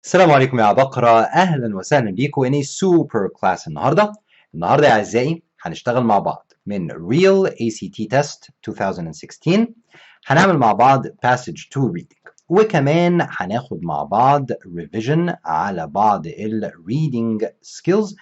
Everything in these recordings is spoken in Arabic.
السلام عليكم يا عباقرة، أهلا وسهلا بيكم in a super class. النهاردة يا أعزائي هنشتغل مع بعض من Real ACT Test 2016. هنعمل مع بعض Passage 2 Reading، وكمان هناخد مع بعض Revision على بعض ال Reading Skills،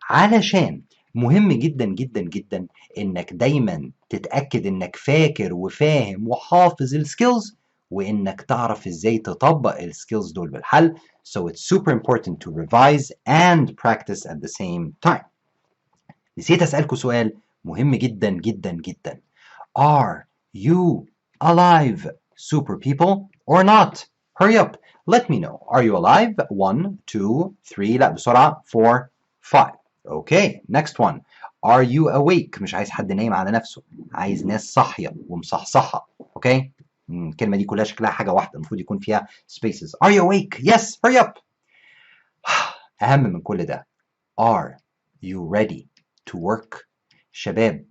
علشان مهم جدا جدا جدا إنك دايما تتأكد إنك فاكر وفاهم وحافظ السكيلز، وإنك تعرف إزاي تطبق السكيلز دول بالحل. So it's super important to revise and practice at the same time. نسيت أسألكوا سؤال مهم جدا جدا جدا. Are you alive, super people, or not? Hurry up. Let me know. Are you alive? 1, 2, 3. لا بسرعة. 4, 5. Okay. Next one. Are you awake? مش عايز حد نايم على نفسه. عايز ناس صاحية ومصحصحة. Okay. الكلمة دي كلها شكلها حاجة واحدة، المفروض يكون فيها spaces. Are you awake? Yes. Hurry up. أهم من كل ده. Are you ready to work? شباب،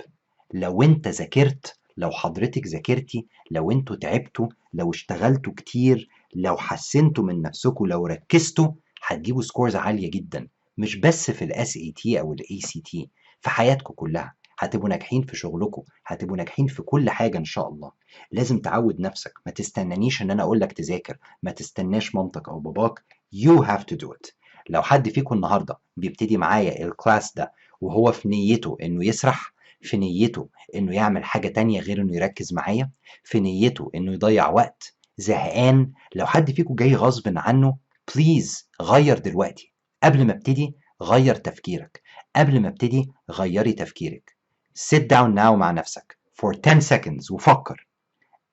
لو انت ذاكرت، لو حضرتك ذاكرتي، لو انتوا تعبتوا، لو اشتغلتوا كتير، لو حسنتوا من نفسكم، لو ركزتوا، هتجيبوا سكورز عالية جدا، مش بس في الاس اي تي او الاي سي تي، في حياتكم كلها. هتبقوا ناجحين في شغلكم، هتبقوا ناجحين في كل حاجة ان شاء الله. لازم تعود نفسك، ما تستنانيش ان انا اقول لك تذاكر، ما تستناش مامتك او باباك. You have to do it. لو حد فيكم النهارده بيبتدي معايا الكلاس ده وهو في نيته انه يسرح، في نيته انه يعمل حاجة تانية غير انه يركز معايا، في نيته انه يضيع وقت، زهقان، لو حد فيكم جاي غصب عنه، بليز غير دلوقتي. قبل ما ابتدي غير تفكيرك، قبل ما ابتدي غيري تفكيرك. sit down now مع نفسك for 10 seconds وفكر.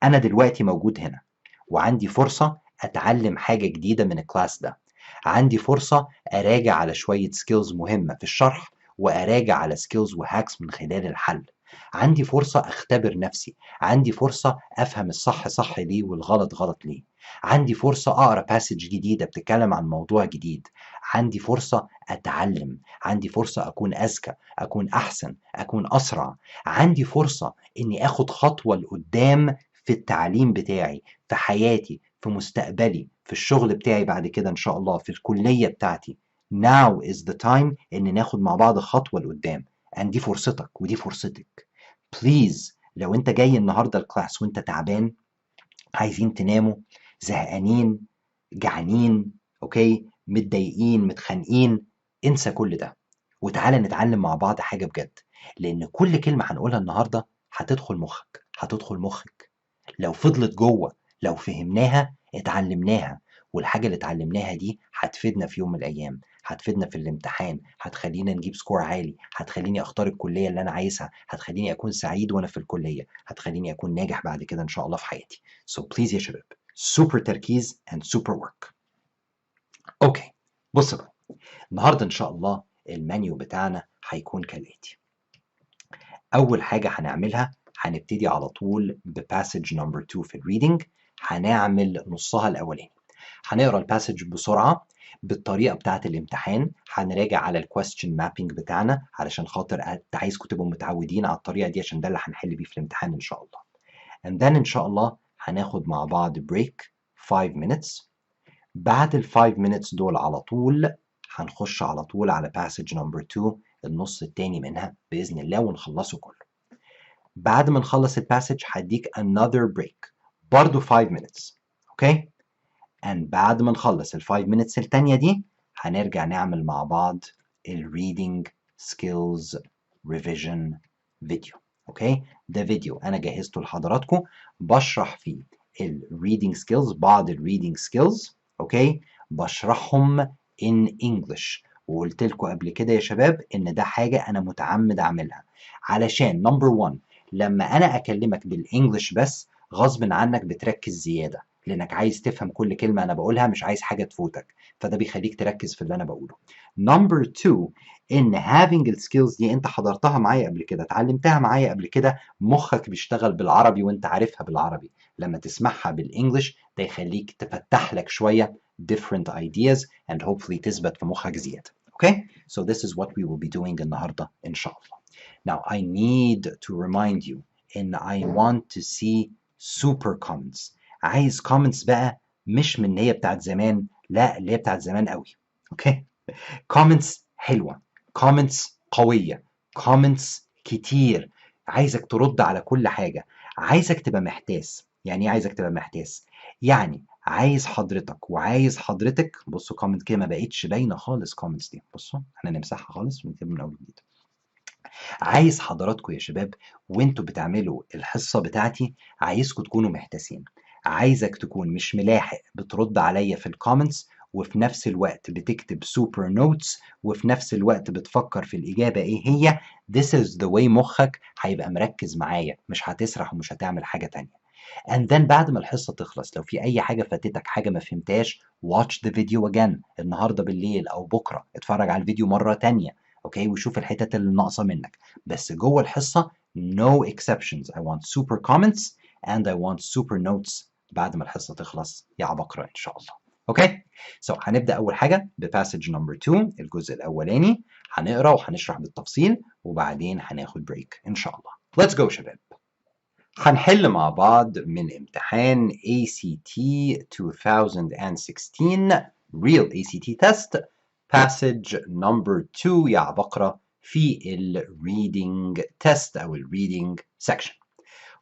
انا دلوقتي موجود هنا وعندي فرصة اتعلم حاجة جديدة من الكلاس ده، عندي فرصة اراجع على شوية سكيلز مهمة في الشرح، واراجع على سكيلز وهاكس من خلال الحل، عندي فرصة اختبر نفسي، عندي فرصة افهم الصح صح ليه والغلط غلط ليه، عندي فرصة اقرا باسج جديدة بتتكلم عن موضوع جديد، عندي فرصة اتعلم، عندي فرصة اكون اذكى، اكون احسن، اكون اسرع، عندي فرصة اني اخد خطوة لقدام في التعليم بتاعي، في حياتي، في مستقبلي، في الشغل بتاعي بعد كده إن شاء الله، في الكلية بتاعتي. Now is the time إن ناخد مع بعض خطوة لقدام. and دي فرصتك ودي فرصتك. Please لو أنت جاي النهاردة الكلاس وأنت تعبان، عايزين تناموا، زهقانين، جعانين، أوكي، متضايقين، متخانقين، انسى كل ده وتعالى نتعلم مع بعض حاجة بجد، لأن كل كلمة هنقولها النهاردة هتدخل مخك، هتدخل مخك. لو فضلت جوه، لو فهمناها اتعلمناها، والحاجة اللي اتعلمناها دي هتفيدنا في يوم من الأيام، هتفيدنا في الامتحان، هتخلينا نجيب سكور عالي، هتخليني أختار الكلية اللي أنا عايزها، هتخليني أكون سعيد وأنا في الكلية، هتخليني أكون ناجح بعد كده إن شاء الله في حياتي. So please يا شباب، super تركيز and super work. أوكي، بص بقى، النهاردة إن شاء الله المنيو بتاعنا هيكون كالآتي. أول حاجة هنعملها، هنبتدي على طول بباسج نمبر 2 في الريدنج، هنعمل نصها الأولاني، هنقرا الباسج بسرعة بالطريقة بتاعة الامتحان، هنراجع على الكويستشن مابينج بتاعنا علشان خاطر عايزكم تبقوا متعودين على الطريقة دي عشان ده اللي هنحل بيه في الامتحان إن شاء الله. and then إن شاء الله هناخد مع بعض بريك 5 minutes. بعد ال 5 minutes دول على طول هنخش على طول على passage number 2 النص التاني منها بإذن الله ونخلصه كله. بعد ما نخلص الباسج هديك another break برضو 5 minutes. اوكي، and بعد ما نخلص ال 5 minutes التانية دي هنرجع نعمل مع بعض ال reading skills revision فيديو. اوكي، ده فيديو انا جهزته لحضراتكم بشرح فيه ال reading skills، بعض ال reading skills، اوكي، بشرحهم in English، وقلت لكم قبل كده يا شباب ان ده حاجة انا متعمد اعملها علشان نمبر 1 لما انا اكلمك بالانجلش بس غصب عنك بتركز زيادة، لانك عايز تفهم كل كلمة انا بقولها، مش عايز حاجة تفوتك، فده بيخليك تركز في اللي انا بقوله. نمبر 2 ان having السكيلز دي انت حضرتها معايا قبل كده، اتعلمتها معايا قبل كده، مخك بيشتغل بالعربي وانت عارفها بالعربي، لما تسمعها بالانجلش ده يخليك تفتح لك شوية different ideas and hopefully تثبت في مخك زيادة. Okay, so this is what we will be doing النهاردة إن شاء الله. Now I need to remind you and I want to see super comments. عايز comments بقى مش من هي بتاعت زمان، لا اللي هي بتاعت زمان قوي. اوكي. comments حلوة، comments قوية، comments كتير، عايزك ترد على كل حاجة، عايزك تبقى محتاس. يعني ايه عايزك تبقى محتاس؟ يعني عايز حضرتك وعايز حضرتك. بصوا comment كده ما بقتش باينة خالص comments دي، بصوا احنا نمسحها خالص ونكتب من اول جديد. عايز حضراتكم يا شباب وانتوا بتعملوا الحصة بتاعتي عايزكم تكونوا محتاسين، عايزك تكون مش ملاحق بترد عليا في الكومنتس وفي نفس الوقت بتكتب سوبر نوتس وفي نفس الوقت بتفكر في الإجابة إيه هي. This is the way مخك هيبقى مركز معايا، مش هتسرح ومش هتعمل حاجة تانية. And then بعد ما الحصة تخلص لو في أي حاجة فاتتك، حاجة ما فهمتهاش، watch the video again النهاردة بالليل أو بكرة، اتفرج على الفيديو مرة تانية، أوكي، وشوف الحتت اللي ناقصة منك. بس جوه الحصة no exceptions. I want super comments and I want super notes بعد ما الحصة تخلص يا عبقرة إن شاء الله. أوكي؟ So هنبدأ أول حاجة بباسج نمبر 2 الجزء الأولاني، هنقرأ وهنشرح بالتفصيل وبعدين هناخد بريك إن شاء الله. Let's go شباب. هنحل مع بعض من امتحان ACT 2016 Real ACT Test Passage number 2 يا عبقرة في ال Reading Test أو ال Reading Section.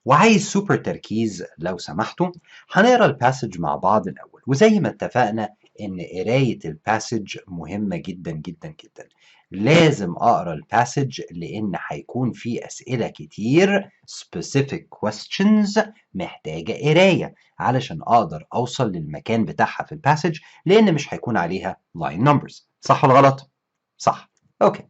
وعايز سوبر تركيز لو سمحتوا. هنقرا الباسج مع بعض الأول، وزي ما اتفقنا إن قراية الباسج مهمة جدا جدا جدا. لازم أقرا الباسج لأن هيكون في أسئلة كتير specific questions محتاجة قراية علشان أقدر أوصل للمكان بتاعها في الباسج، لأن مش هيكون عليها line numbers. صح ولا غلط؟ صح. Okay.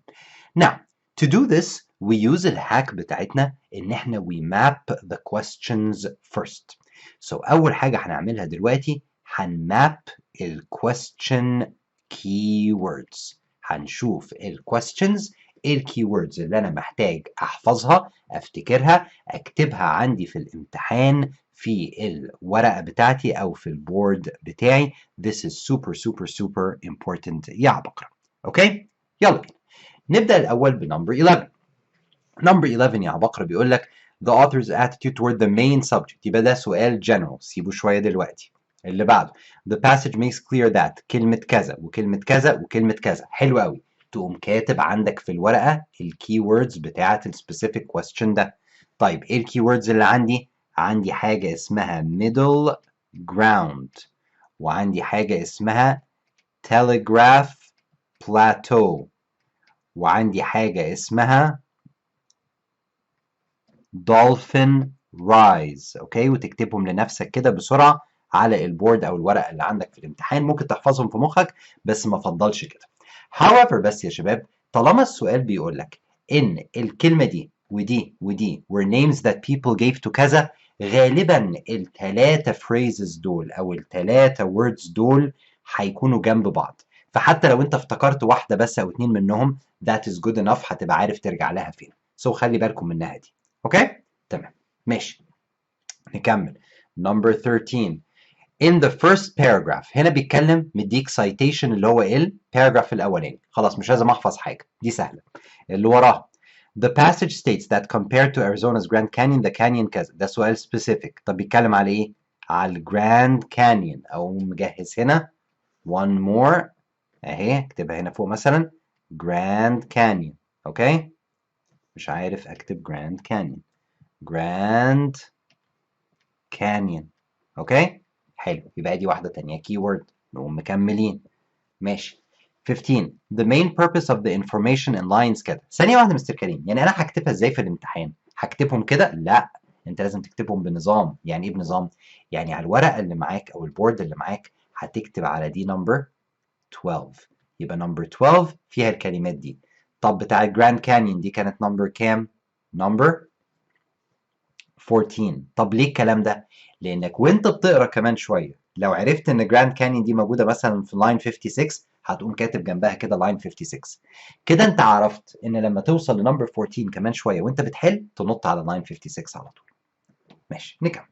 Now, to do this, we use الهاك بتاعتنا إن إحنا we map the questions first. So أول حاجة هنعملها دلوقتي هنماب ال question keywords. هنشوف ال questions ال keywords اللي أنا محتاج أحفظها، أفتكرها، أكتبها عندي في الامتحان في الورقة بتاعتي أو في البورد بتاعي. This is super super super important يا عبقرة. أوكي؟ يلا بينا. نبدأ الأول بنمبر 11. نمبر 11 يا عبقرة بيقول لك the author's attitude toward the main subject. يبقى ده سؤال general، سيبه شوية دلوقتي. اللي بعده the passage makes clear that كلمة كذا وكلمة كذا وكلمة كذا. حلو قوي. تقوم كاتب عندك في الورقة الكي ووردز بتاعة السبيسيفيك question ده. طيب ايه الكي ووردز اللي عندي؟ عندي حاجة اسمها middle ground، وعندي حاجة اسمها telegraph plateau، وعندي حاجة اسمها dolphin rise. اوكي، وتكتبهم لنفسك كده بسرعة على البورد او الورقة اللي عندك في الامتحان. ممكن تحفظهم في مخك بس ما فضلش كده. however بس يا شباب طالما السؤال بيقول لك ان الكلمة دي ودي ودي were names that people gave to كذا، غالبا الثلاثة phrases دول او الثلاثة words دول هيكونوا جنب بعض. فحتى لو انت افتكرت واحدة بس او اتنين منهم that is good enough، هتبقى عارف ترجع لها فين. so خلي بالكم منها دي. اوكي؟ تمام. ماشي. نكمل. number 13. in the first paragraph هنا بيتكلم مديك citation اللي هو الباراجراف الأولاني. خلاص مش لازم أحفظ حاجة، دي سهلة. اللي وراها the passage states that compared to Arizona's Grand Canyon the canyon كذا. ده سؤال specific. طب بيتكلم على إيه؟ على الجراند كانيون. أو مجهز هنا one more أهي، اكتبها هنا فوق مثلا Grand Canyon. أوكي؟ مش عارف أكتب Grand Canyon. Grand Canyon. اوكي؟ حلو، يبقى دي واحدة تانية keyword. نقوم مكملين. ماشي. 15. The main purpose of the information in lines كده. ثانية واحدة مستر كريم، يعني أنا هكتبها إزاي في الامتحان؟ هكتبهم كده؟ لا، أنت لازم تكتبهم بنظام. يعني إيه بنظام؟ يعني على الورقة اللي معاك أو البورد اللي معاك هتكتب على دي نمبر 12. يبقى نمبر 12 فيها الكلمات دي. طب بتاع الجراند كانيون دي كانت نمبر كام؟ نمبر 14. طب ليه الكلام ده؟ لانك وانت بتقرا كمان شويه لو عرفت ان جراند كانيون دي موجوده مثلا في لاين 56 هتقوم كاتب جنبها كده لاين 56. كده انت عرفت ان لما توصل لنمبر 14 كمان شويه وانت بتحل تنط على لاين 56 على طول. ماشي نكمل.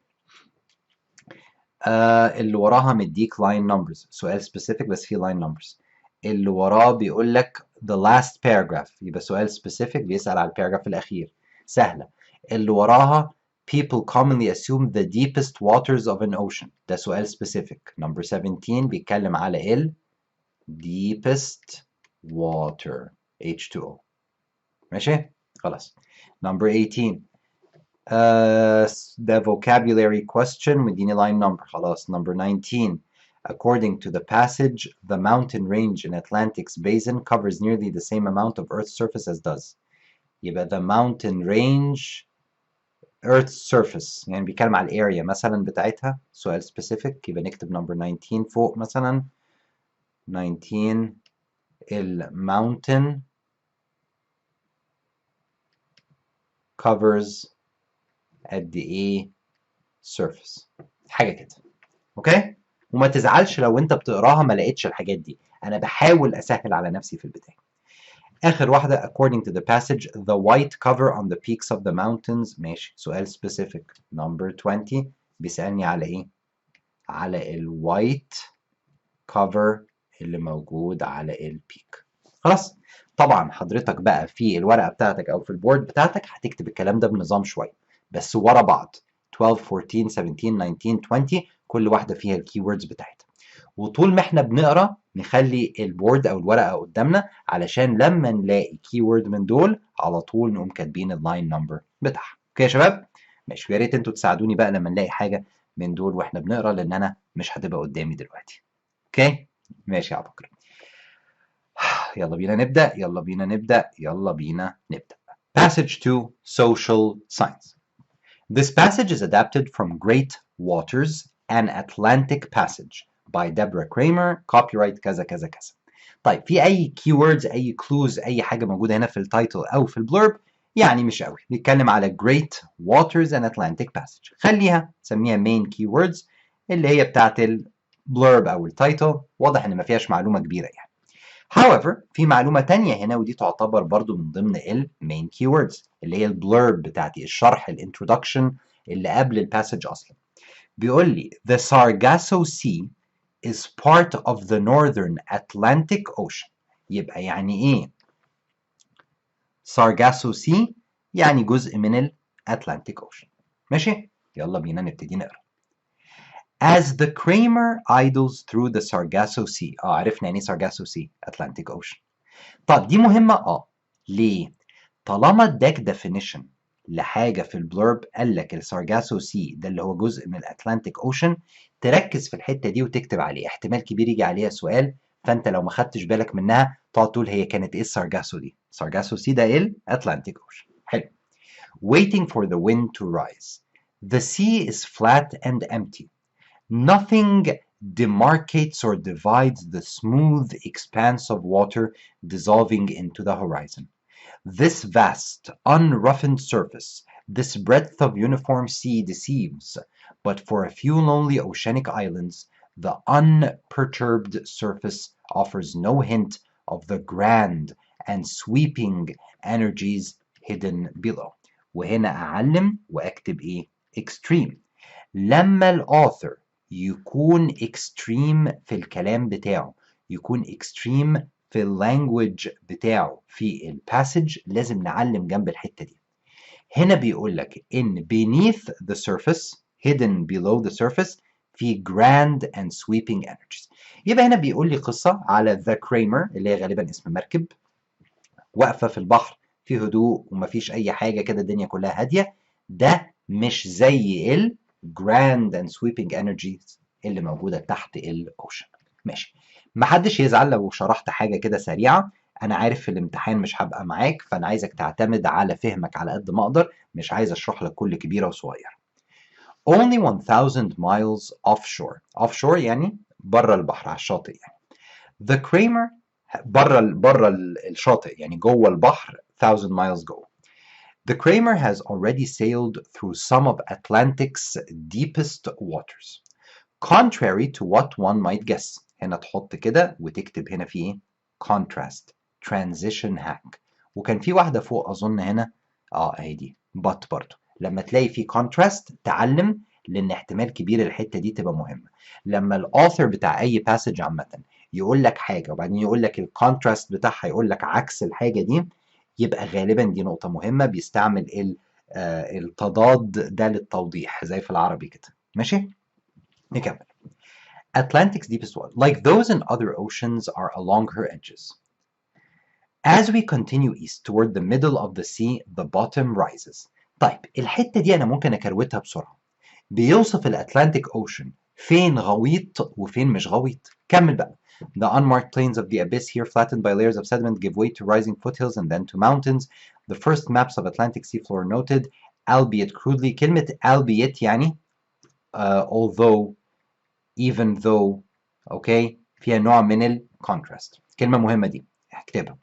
اللي وراها مديك لاين نمبرز، سؤال سبيسيفيك بس فيه لاين نمبرز. اللي وراه بيقول لك the last paragraph، يبقى سؤال سبيسيفيك بيسأل على الباراجراف الاخير. سهله. اللي وراها People commonly assume the deepest waters of an ocean. ده سؤال specific. Number 17 بيتكلم على ال deepest water H2O. ماشي؟ خلاص. Number 18 the vocabulary question مديني line number. خلاص. Number 19 according to the passage the mountain range in Atlantic's basin covers nearly the same amount of Earth's surface as does. يبقى the mountain range Earth's surface يعني بيتكلم على الاريا مثلا بتاعتها. سؤال specific يبقى نكتب number 19 فوق مثلا. 19 mountain covers قد ايه surface. حاجه كده. اوكي؟ وما تزعلش لو انت بتقراها ما لقيتش الحاجات دي. انا بحاول اسهل على نفسي في البدايه. آخر واحدة according to the passage the white cover on the peaks of the mountains. ماشي. سؤال specific. number 20 بيسألني على إيه؟ على ال white cover اللي موجود على البيك. خلاص. طبعا حضرتك بقى في الورقة بتاعتك أو في البورد بتاعتك هتكتب الكلام ده بنظام شوية بس ورا بعض 12 14 17 19 20 كل واحدة فيها الكيوردز بتاعتها. وطول ما احنا بنقرا نخلي البورد او الورقه قدامنا علشان لما نلاقي كيورد من دول على طول نقوم كاتبين اللاين نمبر بتاعها. اوكي يا شباب؟ ماشي. ويا ريت انتوا تساعدوني بقى لما نلاقي حاجه من دول واحنا بنقرا لان انا مش هتبقى قدامي دلوقتي. اوكي؟ ماشي يا عبقري. يلا بينا نبدا يلا بينا نبدا يلا بينا نبدا. Passage 2 Social Science. This passage is adapted from Great Waters An Atlantic Passage by Deborah Kramer copyright كذا كذا كذا. طيب في اي keywords اي clues اي حاجه موجوده هنا في التايتل او في البلورب؟ يعني مش قوي. بيتكلم على Great Waters and Atlantic Passage. خليها سميها main keywords اللي هي بتاعت البلورب او التايتل. واضح ان ما فيهاش معلومه كبيره يعني. However في معلومه تانية هنا ودي تعتبر برضو من ضمن main keywords اللي هي البلورب بتاعتي الشرح الانترودكشن اللي قبل الباسج اصلا. بيقول لي the Sargasso Sea is part of the Northern Atlantic Ocean. يبقى يعني ايه Sargasso Sea؟ يعني جزء من ال Atlantic Ocean. ماشي؟ يلا بينا نبتدي نقرا. As the Kramer idles through the Sargasso Sea. عرفنا يعني ايه Sargasso Sea Atlantic Ocean. طب دي مهمة ليه؟ طالما اداك definition لحاجة في البلورب قال لك السارجاسو سي ده اللي هو جزء من الاتلانتيك اوشن تركز في الحتة دي وتكتب عليه. احتمال كبير يجي عليها سؤال فانت لو ما خدتش بالك منها تقعد تقول هي كانت ايه السارجاسو دي؟ السارجاسو سي ده الاتلانتيك اوشن. حلو. Waiting for the wind to rise. The sea is flat and empty. Nothing demarcates or divides the smooth expanse of water dissolving into the horizon. This vast, unroughed surface, this breadth of uniform sea deceives, but for a few lonely oceanic islands, the unperturbed surface offers no hint of the grand and sweeping energies hidden below. وهنا أعلم وأكتب إيه؟ extreme. لما الauthor يكون extreme في الكلام بتاعه يكون extreme في اللانجوج بتاعه في الباسج لازم نعلم جنب الحتة دي. هنا بيقول لك in beneath the surface hidden below the surface في grand and sweeping energies. يبقى هنا بيقول لي قصة على the Kramer اللي هي غالبا اسم مركب واقفة في البحر في هدوء ومفيش أي حاجة كده الدنيا كلها هادية. ده مش زي ال grand and sweeping energies اللي موجودة تحت الأوشن. ماشي. محدش يزعل لو شرحت حاجة كده سريعة. أنا عارف في الامتحان مش هبقى معاك فأنا عايزك تعتمد على فهمك على قد ما أقدر. مش عايز أشرح لك كل كبيرة وصغيرة. Only 1000 miles offshore. Offshore يعني بره البحر على الشاطئ يعني. The Kramer بره الشاطئ يعني جوه البحر 1000 miles جوه. The Kramer has already sailed through some of Atlantic's deepest waters. Contrary to what one might guess. هنا تحط كده وتكتب هنا في ايه؟ contrast transition hack. وكان في واحدة فوق أظن هنا اهي دي but برضه لما تلاقي في contrast تعلم لأن احتمال كبير الحتة دي تبقى مهمة. لما الauthor بتاع أي passage عامة يقول لك حاجة وبعدين يقول لك الكونتراست بتاعها يقول لك عكس الحاجة دي يبقى غالبا دي نقطة مهمة. بيستعمل التضاد ده للتوضيح زي في العربي كده. ماشي نكمل. Atlantic's deepest water, like those in other oceans, are along her edges. As we continue east toward the middle of the sea, the bottom rises. طيب الحتة دي أنا ممكن أكروتها بسرعة. بيوصف الأتلانتيك أوشن فين غويط وفين مش غويط. كمل بقى. The unmarked plains of the abyss here flattened by layers of sediment give way to rising foothills and then to mountains. The first maps of Atlantic seafloor noted, albeit crudely. كلمة albeit يعني although, even though, okay, فيها نوع من الكونتراست. كلمة مهمة دي اكتبها.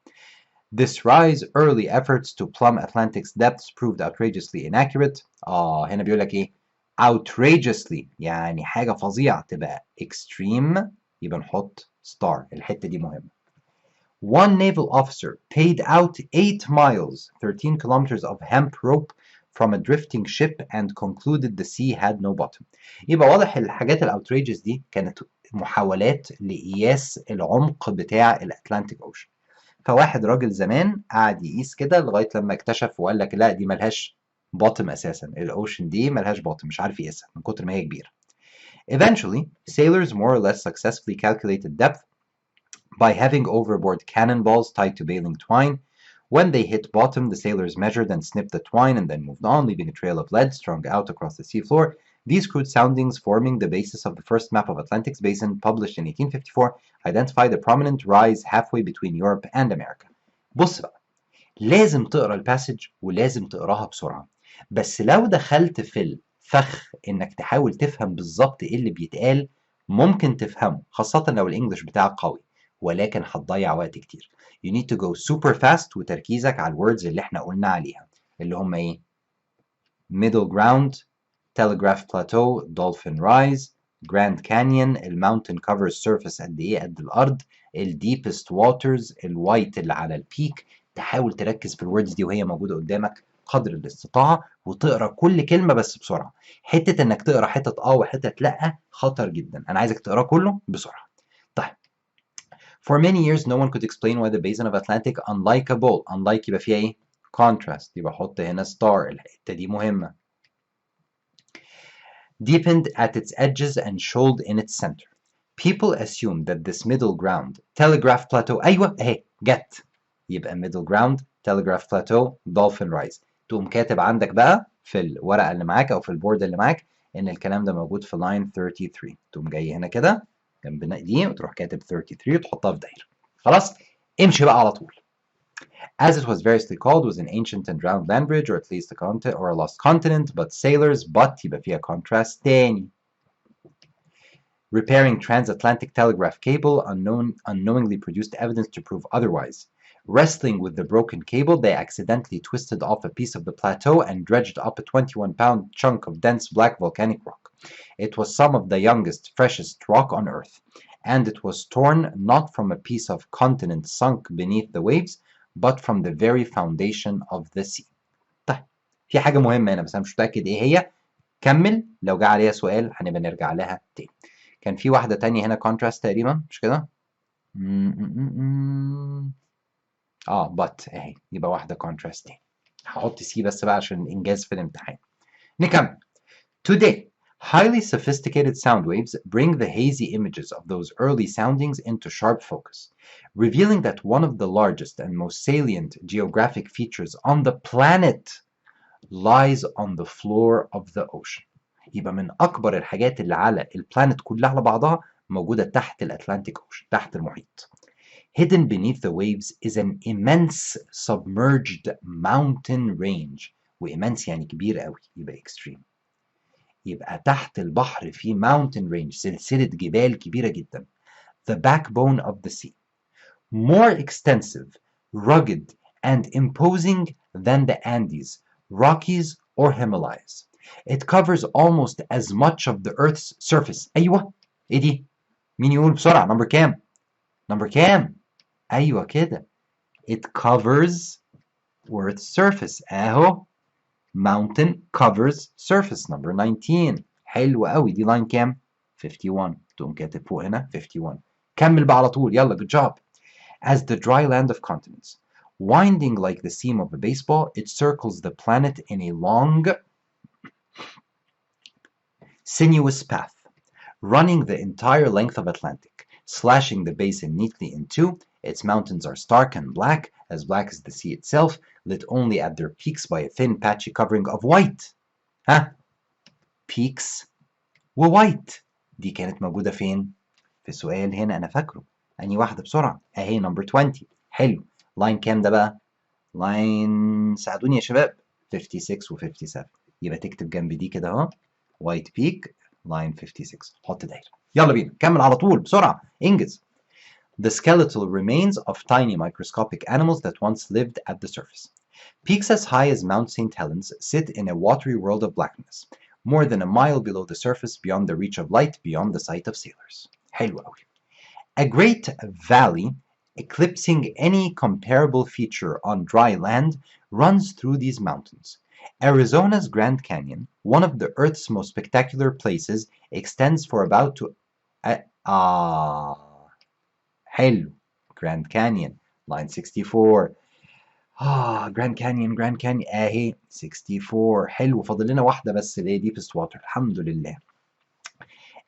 This rise, early efforts to plumb Atlantic's depths proved outrageously inaccurate. هنا بيقول لك ايه؟ outrageously يعني حاجة فظيعة. تبقى extreme يبقى نحط star. الحتة دي مهمة. One naval officer paid out 8 miles, 13 kilometers of hemp rope from a drifting ship and concluded the sea had no bottom. يبقى واضح الحاجات الاوتريجز دي كانت محاولات لقياس العمق بتاع الاتلانتيك اوشن. فواحد راجل زمان قعد يقيس كده لغايه لما اكتشف وقال لك لا دي ملهاش بوتم اساسا. الاوشن دي ملهاش بوتم، مش عارف يقيسها من كتر ما هي كبيره. Eventually, sailors more or less successfully calculated depth by having overboard cannonballs tied to baling twine. When they hit bottom, the sailors measured and snipped the twine and then moved on, leaving a trail of lead strung out across the seafloor. These crude soundings, forming the basis of the first map of Atlantic's basin, published in 1854, identify the prominent rise halfway between Europe and America. بص بقى، لازم تقرا الباسج ولازم تقراها بسرعة. بس لو دخلت في الفخ انك تحاول تفهم بالظبط ايه اللي بيتقال ممكن تفهمه، خاصة لو الانجليش بتاعك قوي، ولكن هتضيع وقت كتير. You need to go super fast وتركيزك على الوردز اللي احنا قلنا عليها اللي هم ايه؟ Middle ground, Telegraph Plateau, Dolphin Rise, Grand Canyon, الماونتن covers surface قد ايه؟ قد الارض، deepest waters, الوايت اللي على البيك. تحاول تركز في الوردز دي وهي موجودة قدامك قدر الاستطاعة وتقرا كل كلمة بس بسرعة. حتة انك تقرا حتة وحتة لا خطر جدا. انا عايزك تقرا كله بسرعة. طيب. For many years no one could explain why the basin of Atlantic, unlike a bowl, unlike يبقى فيها ايه؟ contrast. يبقى حط هنا star. الحتة دي مهمة. Deepened at its edges and shoaled in its center. People assumed that this middle ground, Telegraph Plateau, أيوة أهي جت. يبقى middle ground, Telegraph Plateau, Dolphin Rise. تقوم كاتب عندك بقى في الورقة اللي معاك أو في البورد اللي معاك إن الكلام ده موجود في line 33. تقوم جاي هنا كده جنب دي وتروح كاتب 33 وتحطها في دايرة. خلاص؟ امشي بقى على طول. As it was variously called, was an ancient and drowned land bridge, or at least a continent or a lost continent, but sailors, but يبقى فيها contrast تاني. Repairing transatlantic telegraph cable, unknowingly produced evidence to prove otherwise. Wrestling with the broken cable, they accidentally twisted off a piece of the plateau and dredged up a 21-pound chunk of dense black volcanic rock. It was some of the youngest, freshest rock on Earth, and it was torn not from a piece of continent sunk beneath the waves, but from the very foundation of the sea. طيب في حاجة مهمة هنا بس أنا مش متأكد إيه هي. كمل لو جه عليها سؤال هنبقى نرجع لها تاني. كان في واحدة تانية هنا contrast تقريبا مش كده؟ but اهي يبقى واحدة contrast تاني. هحط سي بس بقى عشان الإنجاز في الامتحان. نكمل. Today, highly sophisticated sound waves bring the hazy images of those early soundings into sharp focus, revealing that one of the largest and most salient geographic features on the planet lies on the floor of the ocean. يبقى من أكبر الحاجات اللي على البلانت كلها على بعضها موجودة تحت الأتلانتيك أوشن، تحت المحيط. Hidden beneath the waves is an immense submerged mountain range. وimmense يعني كبير قوي يبقى extreme. يبقى تحت البحر في mountain range سلسلة جبال كبيرة جدا. The backbone of the sea. More extensive, rugged, and imposing than the Andes, Rockies, or Himalayas. It covers almost as much of the Earth's surface. أيوة إيه دي؟ مين يقول بسرعة؟ نمبر كام؟ نمبر كام؟ أيوة كده. It covers Earth's surface. أهو. Mountain covers surface. number 19. حلو قوي. دي لاين كام؟ 51. تقوم كاتب فوق هنا 51. كمل بقى على طول. يلا good job. As the dry land of continents. Winding like the seam of a baseball, it circles the planet in a long, sinuous path, running the entire length of Atlantic, slashing the basin neatly in two. Its mountains are stark and black as the sea itself, lit only at their peaks by a thin patchy covering of white. ها؟ peaks ووايت. دي كانت موجودة فين؟ في سؤال هنا أنا فاكره. أنهي واحدة بسرعة؟ أهي نمبر 20. حلو. لاين كام ده بقى؟ لاين ساعدوني يا شباب. 56 و 57. يبقى تكتب جنب دي كده أهو. وايت بيك لاين 56. حط دايرة. يلا بينا كمل على طول بسرعة. انجز. The skeletal remains of tiny microscopic animals that once lived at the surface. Peaks as high as Mount St. Helens sit in a watery world of blackness, more than a mile below the surface, beyond the reach of light, beyond the sight of sailors. حلو قوي. A great valley, eclipsing any comparable feature on dry land, runs through these mountains. Arizona's Grand Canyon, one of the Earth's most spectacular places, extends for about to... حلو. Grand Canyon, line 64. Grand Canyon اهي 64. حلو. فاضل لنا واحدة بس اللي هي deepest water. الحمد لله.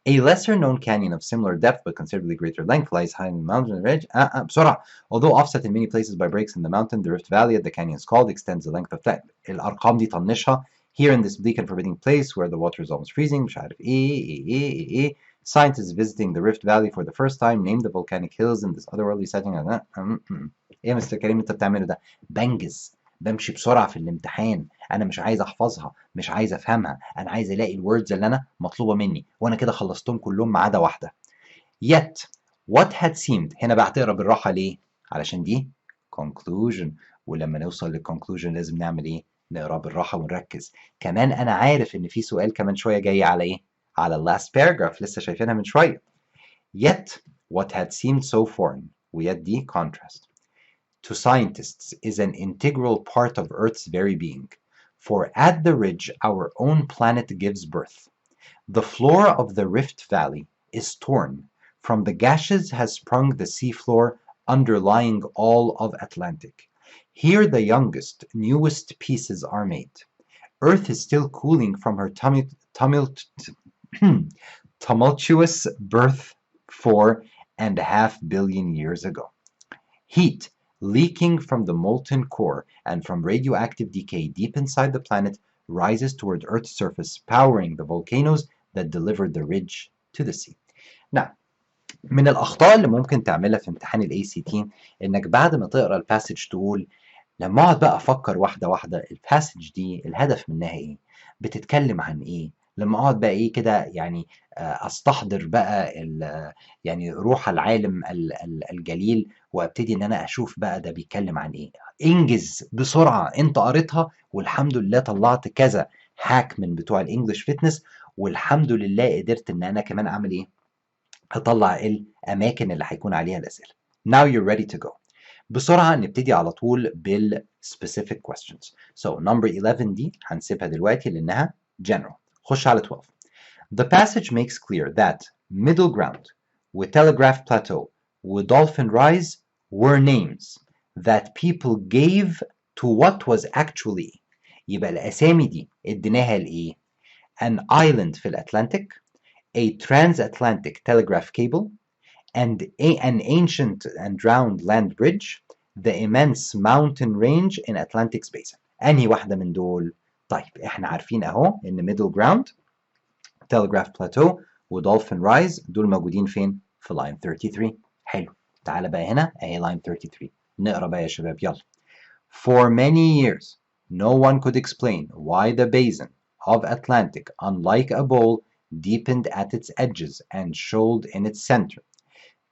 A lesser known canyon of similar depth but considerably greater length lies high in the mountain ridge. بسرعة. Although offset in many places by breaks in the mountain, the Rift Valley, as the canyon is called, extends the length of that. الأرقام دي طنشها. Here in this bleak and forbidding place where the water is almost freezing, مش عارف إيه. Scientists visiting the Rift Valley for the first time named the volcanic hills in this otherworldly setting. ايه يا مستر كريم انت بتعمله ده؟ بنجز، بمشي بسرعة في الامتحان، أنا مش عايز أحفظها، مش عايز أفهمها، أنا عايز ألاقي الوردز اللي أنا مطلوبة مني، وأنا كده خلصتهم كلهم ما عدا واحدة. Yet what had seemed. هنا بقى هتقرا بالراحة ليه؟ علشان دي conclusion، ولما نوصل للconclusion لازم نعمل إيه؟ نقرا بالراحة ونركز. كمان أنا عارف إن في سؤال كمان شوية جاي على إيه؟ على last paragraph لسه شايفينها من شوية. Yet what had seemed so foreign. ويت دي contrast. To scientists is an integral part of Earth's very being, for at the ridge our own planet gives birth. The floor of the Rift Valley is torn, from the gashes has sprung the seafloor underlying all of Atlantic. Here the youngest, newest pieces are made. Earth is still cooling from her tumultuous birth 4.5 billion years ago. Heat leaking from the molten core and from radioactive decay deep inside the planet rises toward Earth's surface, powering the volcanoes that delivered the ridge to the sea. Now, من الأخطاء اللي ممكن تعملها في امتحان ال ACT إنك بعد ما تقرأ الباسج تقول لما أقعد بقى أفكر واحدة واحدة الباسج دي الهدف منها إيه؟ بتتكلم عن إيه؟ لما أقعد بقى إيه كده يعني أستحضر بقى يعني روح العالم الجليل وابتدي إن أنا أشوف بقى ده بيتكلم عن إيه. انجز بسرعة، أنت قريتها والحمد لله طلعت كذا هاك من بتوع الإنجليش فيتنس، والحمد لله قدرت إن أنا كمان أعمل إيه؟ هطلع الأماكن اللي هيكون عليها الأسئلة. Now you're ready to go. بسرعة نبتدي على طول بال specific questions. So number 11 دي هنسيبها دلوقتي لأنها general. خش على 12. The passage makes clear that Middle Ground و Telegraph Plateau و Dolphin Rise were names that people gave to what was actually. يبقى الأسامي دي اديناها لإيه؟ An island في الأتلانتيك, a transatlantic telegraph cable, and an ancient and drowned land bridge, the immense mountain range in Atlantic's basin. أنهي واحدة من دول؟ طيب احنا عارفين اهو ان Middle Ground, Telegraph Plateau و Dolphin Rise دول موجودين فين؟ في line 33. حلو. تعال بقى هنا اهي line 33. نقرا بقى يا شباب يلا. For many years, no one could explain why the basin of Atlantic, unlike a bowl, deepened at its edges and shoaled in its center.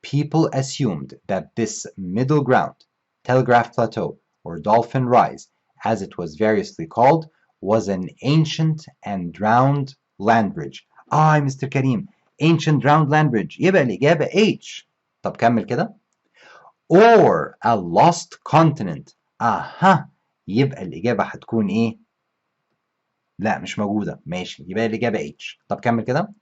People assumed that this middle ground, Telegraph Plateau, or Dolphin Rise, as it was variously called, was an ancient and drowned land bridge. Mr. Karim, ancient drowned land bridge. يبقى الإجابة H. طب كمل كده. Or a lost continent. يبقى الإجابة هتكون إيه؟ لا مش موجودة. ماشي. يبقى الإجابة H. طب كمل كده.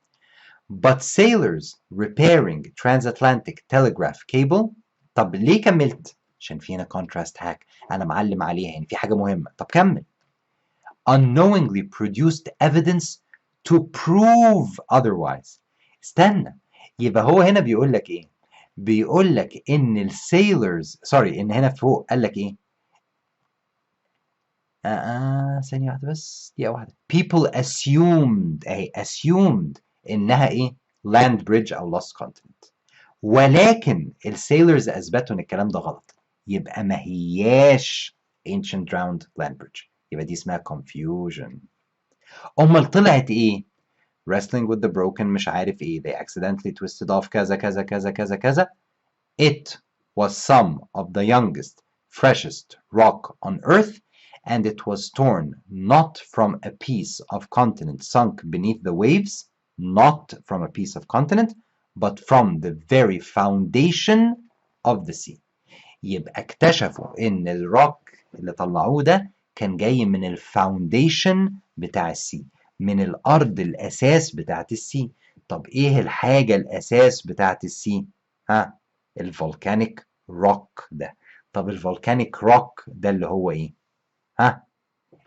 But sailors repairing transatlantic telegraph cable. طب ليه كملت؟ عشان في هنا contrast hack أنا معلم عليها، يعني في حاجة مهمة. طب كمل. unknowingly produced evidence to prove otherwise. استنى، يبقى هو هنا بيقول لك ايه؟ بيقول لك ان السيلرز ان هنا فوق قال لك ايه؟ ثانية واحدة بس، دقيقة واحدة. people assumed assumed انها ايه؟ land bridge او lost continent. ولكن السيلرز اثبتوا ان الكلام ده غلط، يبقى ما هياش ancient drowned land bridge، يبقى دي اسمها confusion. امال طلعت ايه؟ wrestling with the broken مش عارف ايه، they accidentally twisted off كذا كذا كذا كذا كذا. It was some of the youngest, freshest rock on earth, and it was torn not from a piece of continent sunk beneath the waves, not from a piece of continent, but from the very foundation of the sea. يبقى اكتشفوا ان الروك اللي طلعوه ده كان جاي من الفاونديشن بتاع السي، من الارض الاساس بتاعت السي. طب ايه الحاجه الاساس بتاعت السي؟ الفولكانيك روك ده. طب الفولكانيك روك ده اللي هو ايه؟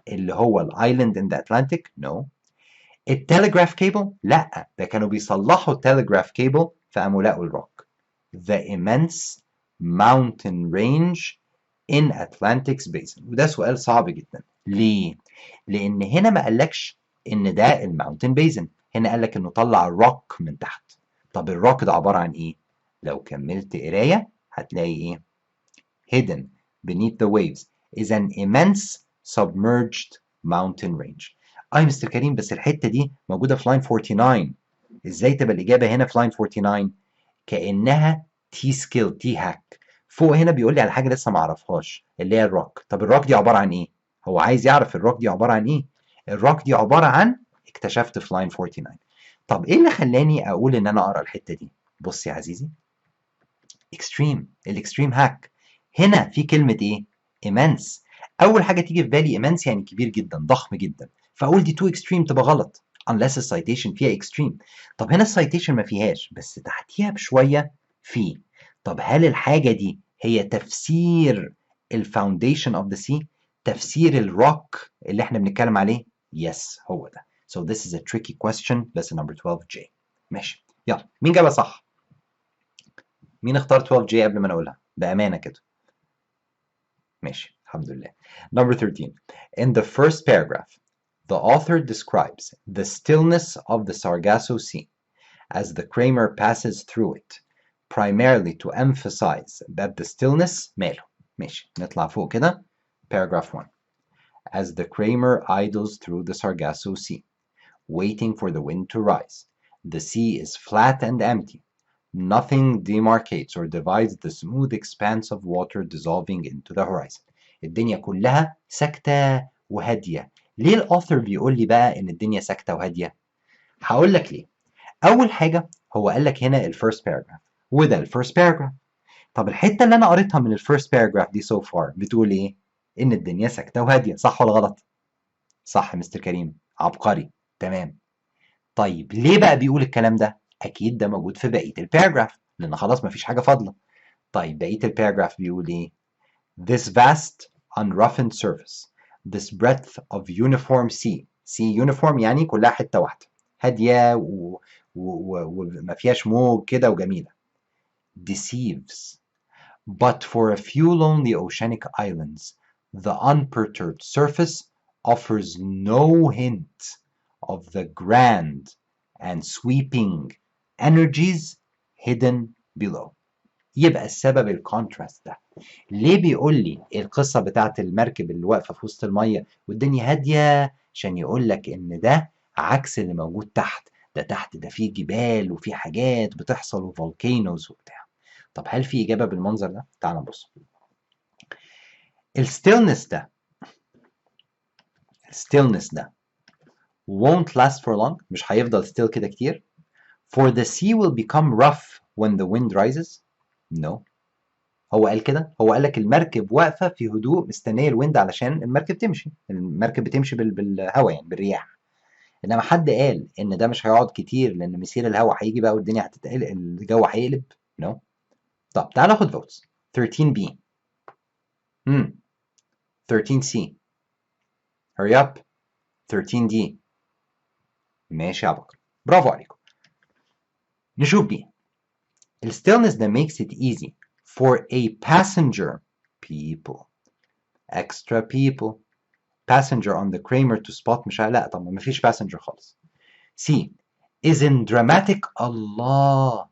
اللي هو الايلاند ان ذا اتلانتيك؟ نو. التليجراف كيبل؟ لا، ده كانوا بيصلحوا التليجراف كيبل فقاموا لقوا الروك. The immense mountain range in Atlantic's basin. وده سؤال صعب جدا. ليه؟ لأن هنا ما قالكش إن ده الماونتن بيزن، هنا قالك إنه طلع روك من تحت. طب الروك ده عبارة عن إيه؟ لو كملت قراية هتلاقي إيه؟ hidden beneath the waves is an immense submerged mountain range. مستر كريم بس الحتة دي موجودة في لاين 49، ازاي تبقى الإجابة هنا في لاين 49؟ كأنها تي سكيل تي هاك. فوق هنا بيقول لي على حاجة لسه ما اعرفهاش اللي هي الروك. طب الروك دي عبارة عن ايه؟ هو عايز يعرف الروك دي عبارة عن ايه؟ الروك دي عبارة عن اكتشفت في لاين 49. طب ايه اللي خلاني اقول ان انا اقرا الحتة دي؟ بص يا عزيزي، اكستريم، الاكستريم هاك. هنا في كلمة ايه؟ immense. اول حاجة تيجي في بالي immense يعني كبير جدا، ضخم جدا، فاقول دي تو اكستريم تبقى غلط unless السايتيشن فيها اكستريم. طب هنا السايتيشن ما فيهاش، بس تحتيها بشوية في. طب هل الحاجة دي هي تفسير الفاونديشن اوف ذا سي؟ تفسير الروك اللي احنا بنتكلم عليه؟ يس، هو ده. So this is a tricky question, lesson number 12J. ماشي، يلا مين جابها صح؟ مين اختار 12J قبل ما انا اقولها؟ بأمانة كده. ماشي، الحمد لله. Number 13. In the first paragraph, the author describes the stillness of the Sargasso Sea as the Kramer passes through it, primarily to emphasize that the stillness ماله. ماشي، نطلع فوق كده. Paragraph 1. As the Kramer idles through the Sargasso Sea, waiting for the wind to rise, the sea is flat and empty. Nothing demarcates or divides the smooth expanse of water dissolving into the horizon. الدنيا كلها ساكتة وهادية. ليه الأوثر بيقول لي بقى إن الدنيا ساكتة وهادية؟ هقول لك ليه. أول حاجة هو قال لك هنا الفيرست باراجراف، وده الفيرست باراجراف. طب الحتة اللي أنا قريتها من الفيرست باراجراف دي so far بتقول إيه؟ إن الدنيا ساكتة وهادية، صح ولا غلط؟ صح مستر كريم، عبقري، تمام. طيب ليه بقى بيقول الكلام ده؟ أكيد ده موجود في بقية الباراجراف، لأن خلاص مفيش حاجة فاضلة. طيب بقية الباراجراف بيقول إيه؟ This vast unroughened surface, this breadth of uniform sea. sea uniform يعني كلها حتة واحدة، هادية وما فيهاش موج كده وجميلة. Deceives. But for a few lonely oceanic islands, the unperturbed surface offers no hint of the grand and sweeping energies hidden below. يبقى السبب الكونتراست ده. ليه بيقول لي القصة بتاعت المركب اللي واقفة في وسط المية والدنيا هادية؟ عشان يقول لك إن ده عكس اللي موجود تحت. ده تحت ده فيه جبال وفيه حاجات بتحصل وفولكينوز وبتاع. طب هل في إجابة بالمنظر ده؟ تعال نبص. الستيلنس ده won't last for long، مش هيفضل still كده كتير. For the sea will become rough when the wind rises. No. هو قال كده؟ هو قال لك المركب واقفة في هدوء مستنية الويند علشان المركب تمشي. المركب بتمشي بالهواء يعني بالرياح. إنما حد قال إن ده مش هيقعد كتير لأن مسير الهواء هيجي بقى والدنيا هتتقلب، الجو هيقلب؟ No. طب تعال ناخد votes. 13B. 13C. Hurry up. 13D. ماشي يا بكر، برافو عليكم. نشوف B. الstillness that makes it easy for a passenger people extra people passenger on the Kramer to spot مش لا طبعا مفيش passenger خالص. C is in dramatic الله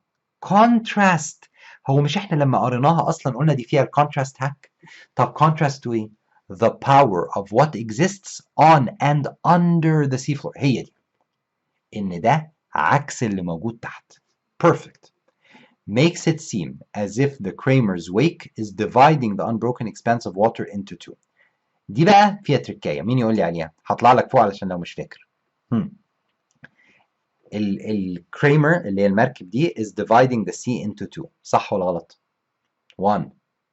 contrast. هو مش احنا لما قريناها اصلا قلنا دي فيها الكونتراست هاك؟ طب contrast to ايه؟ the power of what exists on and under the seafloor. هي دي ان ده عكس اللي موجود تحت. perfect. makes it seem as if the Kramer's wake is dividing the unbroken expanse of water into two. دي بقى فيها تركايه، مين يقول لي عليها؟ هطلع لك فوق علشان لو مش فاكر. الكريمر اللي هي المركب دي is dividing the sea into two. صح ولا غلط؟ 1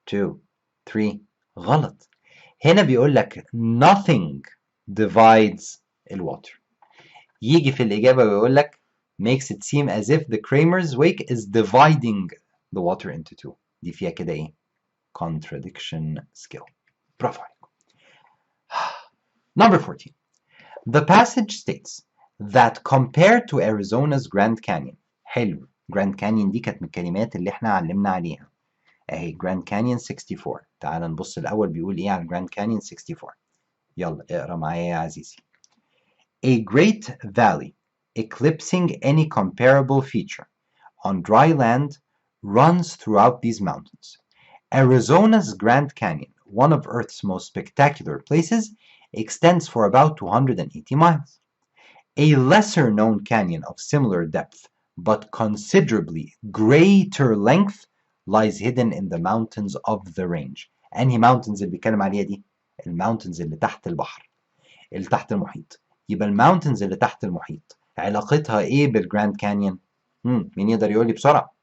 2 3 غلط. هنا بيقول لك nothing divides الواتر. يجي في الإجابة ويقول لك makes it seem as if the Kramer's wake is dividing the water into two. دي فيها كده إيه؟ contradiction skill. برافو عليكم. Number 14. The passage states that compared to Arizona's Grand Canyon. حلو. Grand Canyon دي كانت من الكلمات اللي احنا علمنا عليها. اهي Grand Canyon 64. تعال نبص الأول بيقول إيه عن Grand Canyon 64. يلا اقرا معايا يا عزيزي. A great valley eclipsing any comparable feature on dry land runs throughout these mountains. Arizona's Grand Canyon, one of Earth's most spectacular places, extends for about 280 miles. A lesser known canyon of similar depth but considerably greater length lies hidden in the mountains of the range. أنهي mountains اللي بيتكلم عليها دي؟ الماونتنز اللي تحت البحر، اللي تحت المحيط. يبقى الماونتنز اللي تحت المحيط علاقتها ايه بالجراند كانيون؟ مين يقدر يقول لي بسرعة؟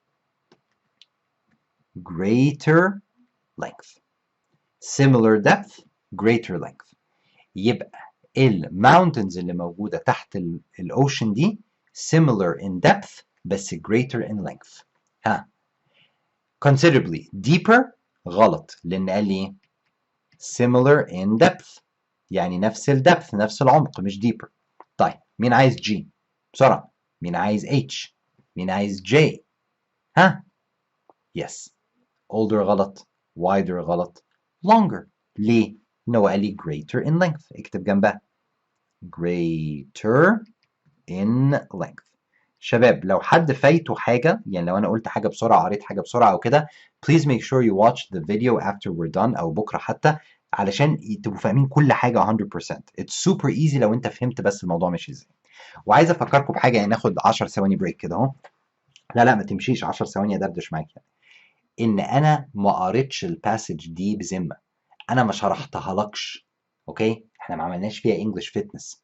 greater length. similar depth greater length. يبقى الماونتنز اللي موجودة تحت الأوشن دي similar in depth بس greater in length. ها considerably deeper غلط لأن قال لي إيه؟ similar in depth يعني نفس الدبث نفس العمق مش deeper. طيب مين عايز G؟ بسرعة. مين عايز H؟ مين عايز J؟ ها؟ yes. older غلط. wider غلط. longer. ليه؟ إن هو قال لي greater in length. اكتب جنبها greater in length. شباب لو حد فايته حاجة، يعني لو أنا قلت حاجة بسرعة قريت حاجة بسرعة أو كده please make sure you watch the video after we're done أو بكرة حتى علشان تبقوا فاهمين كل حاجة 100%. It's super easy لو أنت فهمت بس الموضوع ماشي إزاي. وعايز أفكركم بحاجة، يعني ناخد 10 ثواني بريك كده أهو. لا ما تمشيش 10 ثواني أدردش معاك يعني. إن أنا ما قريتش الباسج دي بذمة، أنا ما شرحتها لكش. أوكي؟ إحنا ما عملناش فيها English fitness.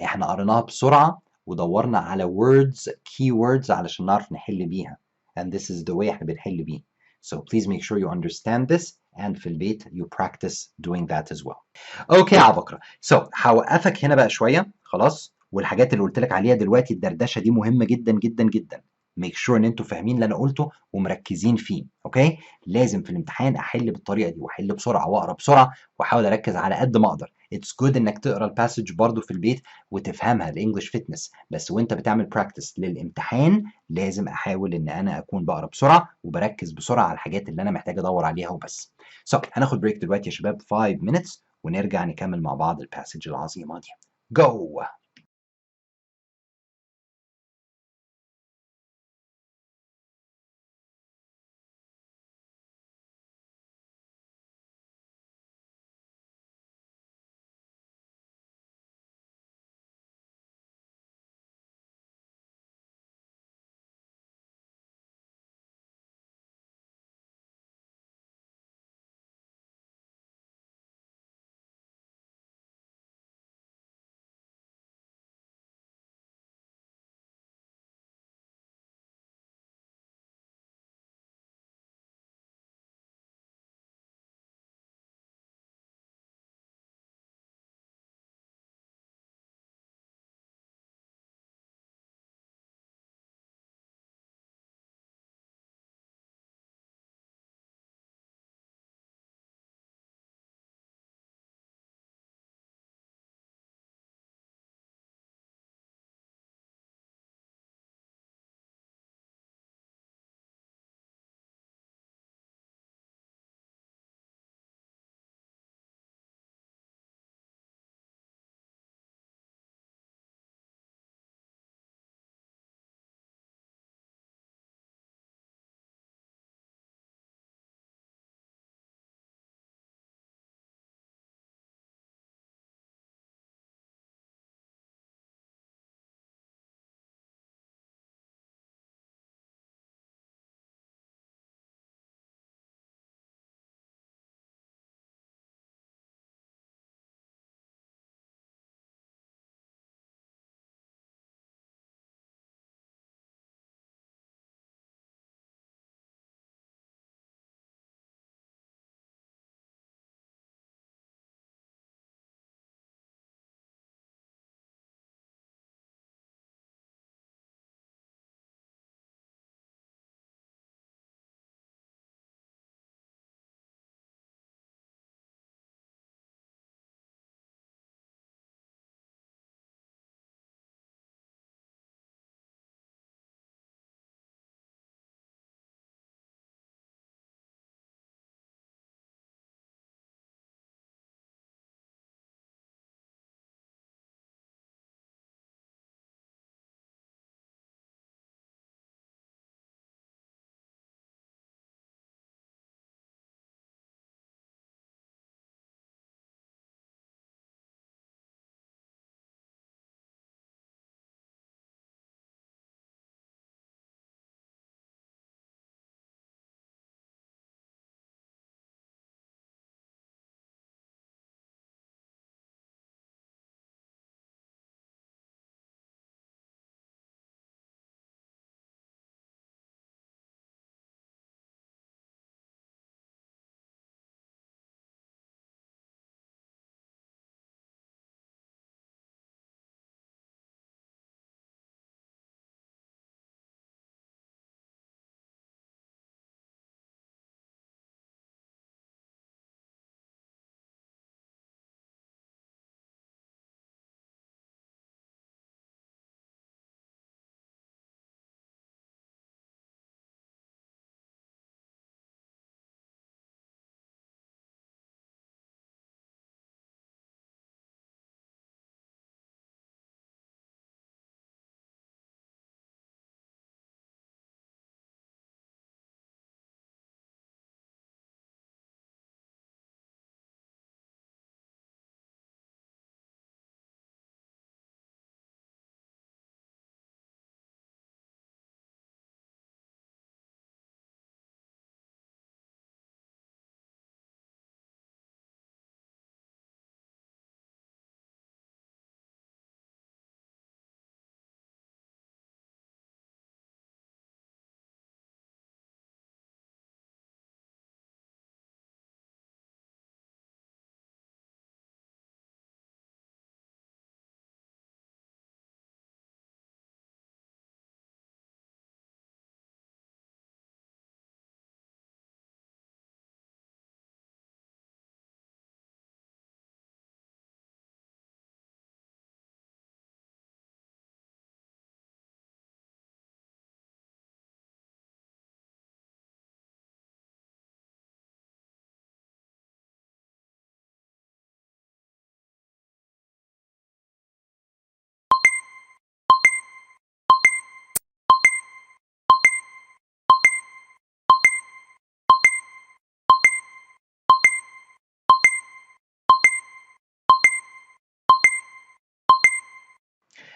إحنا قريناها بسرعة ودورنا على words keywords علشان نعرف نحل بيها. And this is the way احنا بنحل بيه. So please make sure you understand this and في البيت you practice doing that as well. Okay يا عبقرة. So هوقفك هنا بقى شوية خلاص، والحاجات اللي قلت لك عليها دلوقتي الدردشة دي مهمة جدا جدا جدا. Make sure ان انتوا فاهمين اللي انا قلته ومركزين فيه. اوكي؟ لازم في الامتحان احل بالطريقة دي واحل بسرعة واقرا بسرعة واحاول اركز على قد ما اقدر. It's good انك تقرا الباسج برضو في البيت وتفهمها الانجليش فيتنس، بس وانت بتعمل براكتس للامتحان لازم احاول ان انا اكون بقرا بسرعه وبركز بسرعه على الحاجات اللي انا محتاج ادور عليها وبس. هناخد بريك دلوقتي يا شباب 5 minutes ونرجع نكمل مع بعض الباسج العظيمه دي. Go!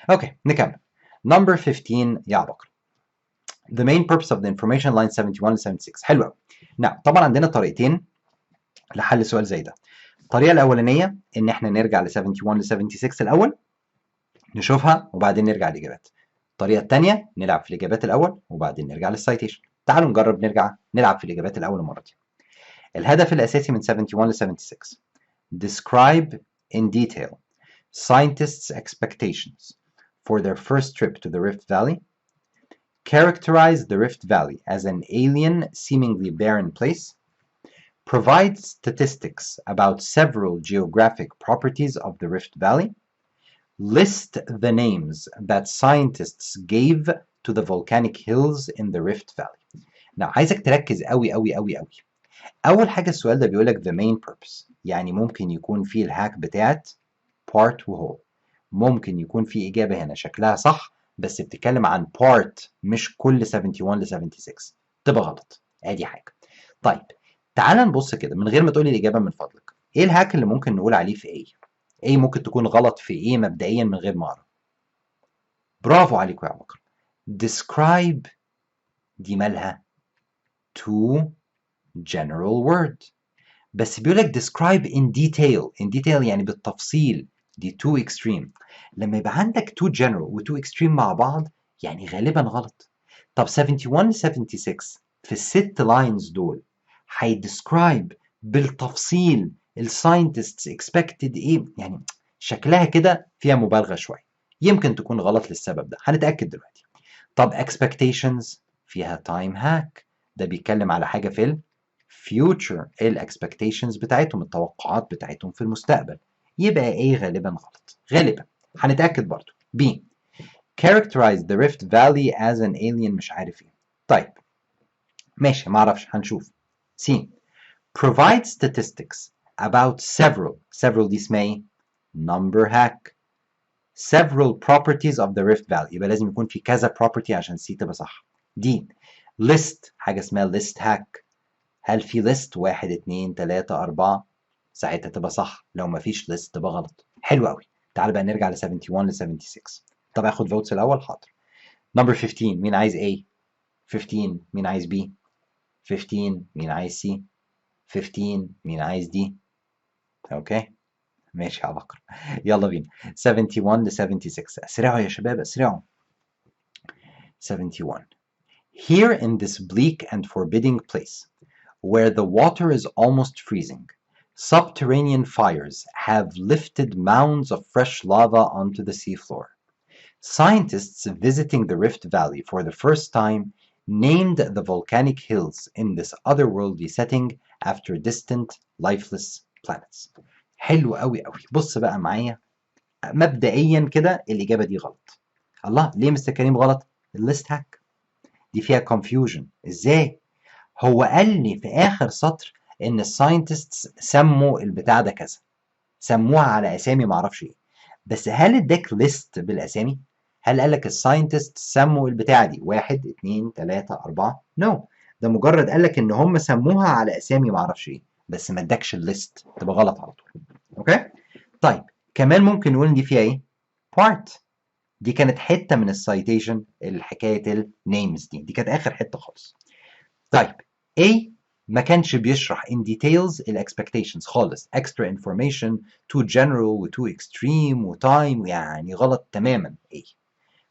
اوكي نكمل. Number 15 يا عبقر. The main purpose of the information line 71 ل 76. حلو قوي. نعم طبعا عندنا طريقتين لحل سؤال زي ده. الطريقة الأولانية إن إحنا نرجع ل 71 ل 76 الأول نشوفها وبعدين نرجع للإجابات. الطريقة الثانية نلعب في الإجابات الأول وبعدين نرجع للسايتيشن. تعالوا نجرب نلعب في الإجابات الأول المرة دي. الهدف الأساسي من 71 ل 76. Describe in detail scientists' expectations for their first trip to the Rift Valley. Characterize the Rift Valley as an alien, seemingly barren place. Provide statistics about several geographic properties of the Rift Valley. List the names that scientists gave to the volcanic hills in the Rift Valley. Now عايزك تركز قوي قوي قوي قوي. أول حاجة السؤال ده بيقولك the main purpose، يعني ممكن يكون فيه الهاك بتاعت part و whole. ممكن يكون فيه إجابة هنا شكلها صح بس بتتكلم عن part مش كل 71 ل 76 تبقى غلط. ادي حاجة. طيب تعال نبص كده من غير ما تقولي الإجابة من فضلك. ايه الهاك اللي ممكن نقول عليه في ايه؟ ايه ممكن تكون غلط في ايه مبدئيا من غير ما اقرا؟ برافو عليكم يا بكر. describe دي مالها to general word بس بيقولك describe in detail يعني بالتفصيل. دي too extreme. لما يبقى عندك too general و too extreme مع بعض يعني غالبا غلط. طب 71 76 في الست لاينز دول هيدescribe بالتفصيل الساينتستس expected ايه، يعني شكلها كده فيها مبالغة شوية. يمكن تكون غلط للسبب ده هنتأكد دلوقتي. طب expectations فيها time hack، ده بيتكلم على حاجة في future expectations بتاعتهم التوقعات بتاعتهم في المستقبل. يبقى ايه غالبا غلط غالبا. هنتأكد برضو. B characterize the Rift Valley as an alien مش عارف ايه. طيب ماشي معرفش هنشوف. C provide statistics about several دي اسمها ايه؟ number hack. several properties of the Rift Valley يبقى لازم يكون في كذا property عشان C تبقى صح. D list حاجة اسمها list hack. هل في list 1 2 3 4 ساعتها تبقى صح، لو ما فيش list تبقى غلط. حلو قوي. تعال بقى نرجع ل 71 ل 76. طب اخد votes الاول حاضر. number 15 مين عايز A؟ 15 مين عايز B؟ 15 مين عايز C؟ 15 مين عايز D؟ اوكي ماشي يا بكر. يلا بينا 71 ل 76. اسرعوا يا شباب اسرعوا. 71 Here in this bleak and forbidding place where the water is almost freezing, subterranean fires have lifted mounds of fresh lava onto the seafloor. Scientists visiting the Rift Valley for the first time named the volcanic hills in this otherworldly setting after distant, lifeless planets. حلو قوي قوي. بص بقى معايا مبدئيا كده الإجابة دي غلط. الله ليه مستر كريم غلط؟ الليست هاك دي فيها confusion. ازاي؟ هو قال لي في آخر سطر إن الساينتستس سموا البتاع ده كذا، سموها على أسامي معرفش إيه، بس هل اداك ليست بالأسامي؟ هل قال لك الساينتست سموا البتاعة دي 1 2 3 4؟ نو، ده مجرد قال لك إن هم سموها على أسامي معرفش إيه، بس ما اداكش الليست، تبقى غلط على طول. أوكي؟ طيب كمان ممكن نقول إن دي فيها إيه؟ part. دي كانت حتة من السايتيشن الحكاية النيمز دي كانت آخر حتة خالص. طيب A ما كانش بيشرح in details ال expectations خالص. extra information too general و too extreme و time يعني غلط تماما. A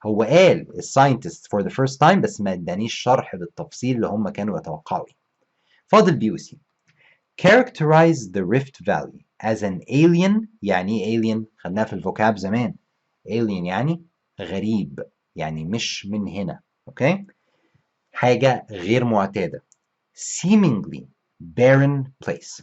هو قال الساينتست for the first time بس ما ادانيش شرح بالتفصيل اللي هم كانوا يتوقعوا. فاضل B و C. characterize the Rift Valley as an alien. يعني ايه alien؟ خدناها في الفوكاب زمان. alien يعني غريب، يعني مش من هنا. اوكي؟ حاجة غير معتادة. seemingly barren place.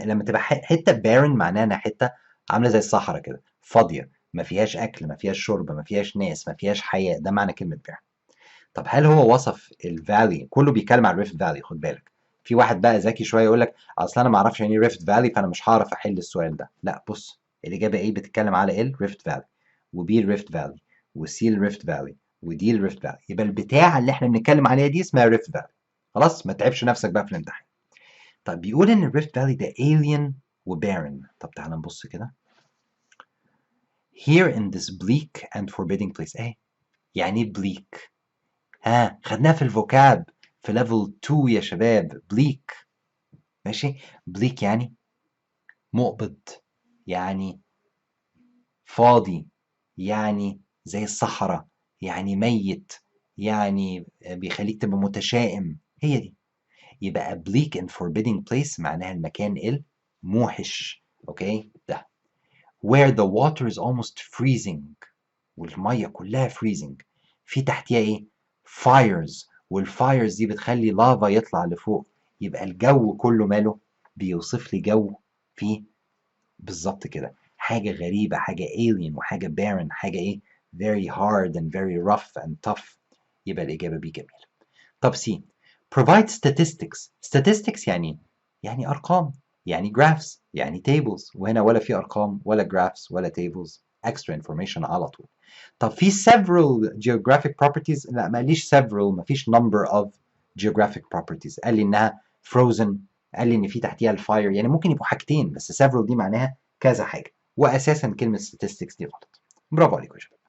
لما تبقى حتة barren معناها انها حتة عاملة زي الصحراء كده فاضية، ما فيهاش أكل، ما فيهاش شرب، ما فيهاش ناس، ما فيهاش حياة. ده معنى كلمة barren. طب هل هو وصف الفالي؟ كله بيتكلم عن الريفت فالي، خد بالك. في واحد بقى ذكي شوية يقول لك أصل أنا ما أعرفش يعني إيه ريفت فالي فأنا مش هعرف أحل السؤال ده. لا بص الإجابة إيه؟ بتتكلم على إيه؟ الريفت فالي، وبي الريفت فالي، وسي الريفت فالي، ودي الريفت فالي. يبقى البتاعة اللي إحنا بنتكلم عليها دي اسمها ريفت فالي. خلاص ما تعبش نفسك بقى في الامتحان. طب بيقول ان الريفت فالي ده alien وبارن. طب تعالى نبص كده. here in this bleak and forbidding place. يعني ايه bleak؟ خدناها في الفوكاب في level 2 يا شباب. bleak ماشي. bleak يعني مقبض، يعني فاضي، يعني زي الصحراء، يعني ميت، يعني بيخليك تبقى متشائم. هي دي. يبقى bleak and forbidding place معناها المكان الموحش. اوكي ده. where the water is almost freezing، والميه كلها freezing. في تحتيها ايه؟ fires، والفايرز دي بتخلي لافا يطلع لفوق. يبقى الجو كله ماله؟ بيوصف لي جو فيه بالظبط كده حاجة غريبة، حاجة alien وحاجة barren، حاجة ايه؟ very hard and very rough and tough. يبقى الإجابة بي جميلة. طب سي provide statistics. statistics يعني أرقام، يعني graphs، يعني tables. وهنا ولا في أرقام ولا graphs ولا tables. extra information على طول. طب في several geographic properties؟ لا ما قاليش several، ما فيش number of geographic properties. قال لي إنها frozen، قال لي إن في تحتيها الفاير. يعني ممكن يبقوا حاجتين، بس several دي معناها كذا حاجة. وأساسا كلمة statistics دي غلط. برافو عليكم يا شباب.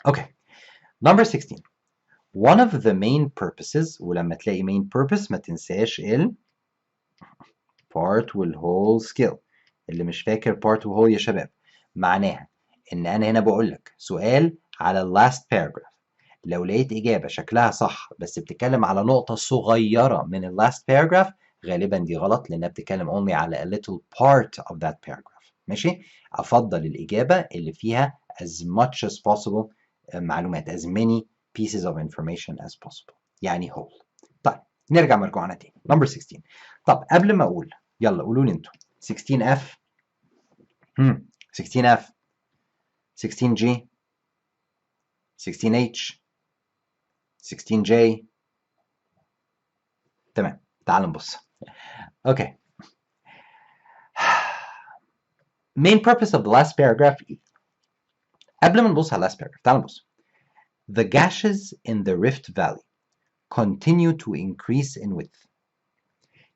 أوكي. number 16. one of the main purposes، ولما تلاقي main purpose ما تنساش part والwhole skill. اللي مش فاكر part وwhole يا شباب معناها ان انا هنا بقول لك سؤال على last paragraph. لو لقيت اجابه شكلها صح بس بتتكلم على نقطه صغيره من last paragraph، غالبا دي غلط لانها بتتكلم only على a little part of that paragraph. ماشي. افضل الاجابه اللي فيها as much as possible معلومات، as many pieces of information as possible، يعني whole. طيب نرجع مرجوعنا تاني. number 16. طب قبل ما اقول، يلا قولوا لي انتوا 16F 16F 16G 16H 16J. تمام تعال نبص. اوكي. main purpose of the last paragraph ايه؟ قبل ما نبص على last paragraph تعال نبص. The gashes in the Rift Valley continue to increase in width.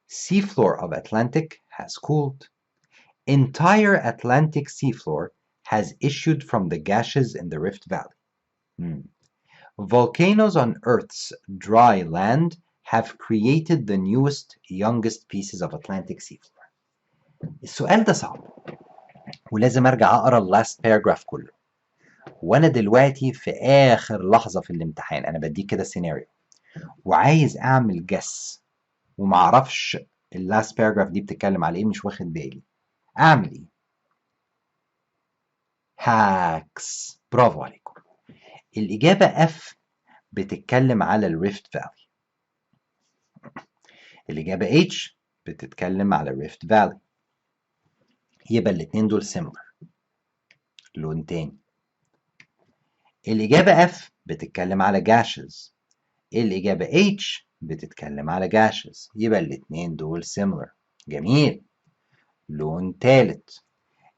Seafloor of Atlantic has cooled. Entire Atlantic seafloor has issued from the gashes in the Rift Valley. Volcanoes on Earth's dry land have created the newest, youngest pieces of Atlantic seafloor. السؤال ده صعب ولازم ارجع اقرا اللاست باراجراف كله، وانا دلوقتي في اخر لحظه في الامتحان. انا بديك كده سيناريو وعايز اعمل جس ومعرفش اللاست باراجراف دي بتتكلم على ايه، مش واخد بالي. اعمل ايه؟ هاكس. برافو عليكم. الاجابه اف بتتكلم على الريفت فالي. الإجابة H بتتكلم على الريفت فالي. يبقى الاتنين دول similar، لون تاني. الإجابة F بتتكلم على gashes. الإجابة H بتتكلم على gashes. يبقى الاتنين دول similar. جميل. لون تالت.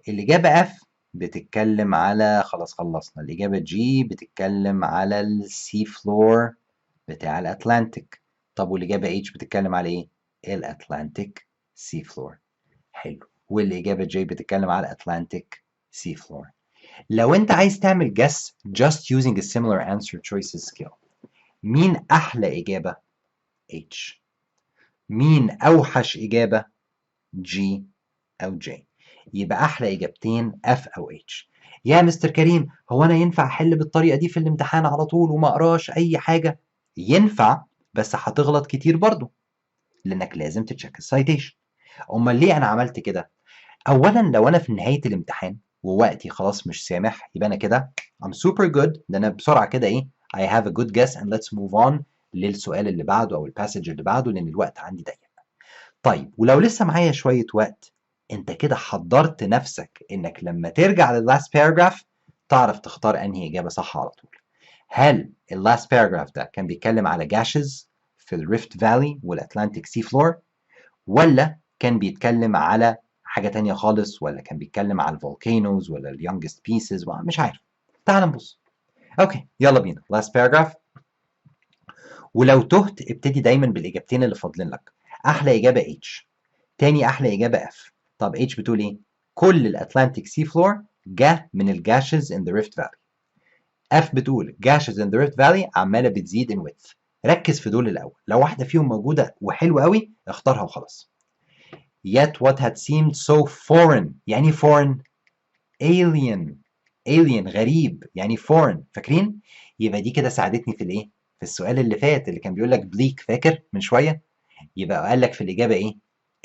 الإجابة F بتتكلم على، خلاص خلصنا. الإجابة G بتتكلم على السي فلور بتاع الأتلانتيك. طب والإجابة H بتتكلم على إيه؟ الأتلانتيك سي فلور. حلو. والإجابة J بتتكلم على Atlantic sea floor. لو أنت عايز تعمل guess just using a similar answer choices skill، مين أحلى إجابة؟ H. مين أوحش إجابة؟ G أو J. يبقى أحلى إجابتين F أو H. يا مستر كريم هو أنا ينفع أحل بالطريقة دي في الامتحان على طول وما أقراش أي حاجة؟ ينفع، بس هتغلط كتير برضو لأنك لازم تتشيك السايتيشن. أمال ليه أنا عملت كده؟ اولا لو انا في نهايه الامتحان ووقتي خلاص مش سامح، يبقى انا كده I'm super good. ده انا بسرعه كده ايه I have a good guess and let's move on للسؤال اللي بعده او الباسج اللي بعده لان الوقت عندي ضيق. طيب ولو لسه معايا شويه وقت، انت كده حضرت نفسك انك لما ترجع لللاست باراجراف تعرف تختار انهي اجابه صح على طول. هل اللاست باراجراف ده كان بيتكلم على جاشز في الريفت فالي والاتلانتيك سي فلور، ولا كان بيتكلم على حاجة تانية خالص، ولا كان بيتكلم على الفولكانوز ولا اليونجست بيسز؟ مش عارف. تعال نبص. اوكي يلا بينا last paragraph. ولو تهت ابتدي دايما بالاجابتين اللي فاضلين لك. احلى اجابة H، تاني احلى اجابة F. طب H بتقول ايه؟ كل الاتلانتيك سي فلور جه من الجاشز in the Rift Valley. F بتقول gashes in the Rift Valley عمالة بتزيد in width. ركز في دول الأول، لو واحدة فيهم موجودة وحلوة قوي اختارها وخلاص. Yet what had seemed so foreign. يعني foreign alien. alien غريب، يعني foreign. فاكرين؟ يبقى دي كده ساعدتني في الايه؟ في السؤال اللي فات اللي كان بيقول لك bleak، فاكر من شوية؟ يبقى قال لك في الإجابة ايه؟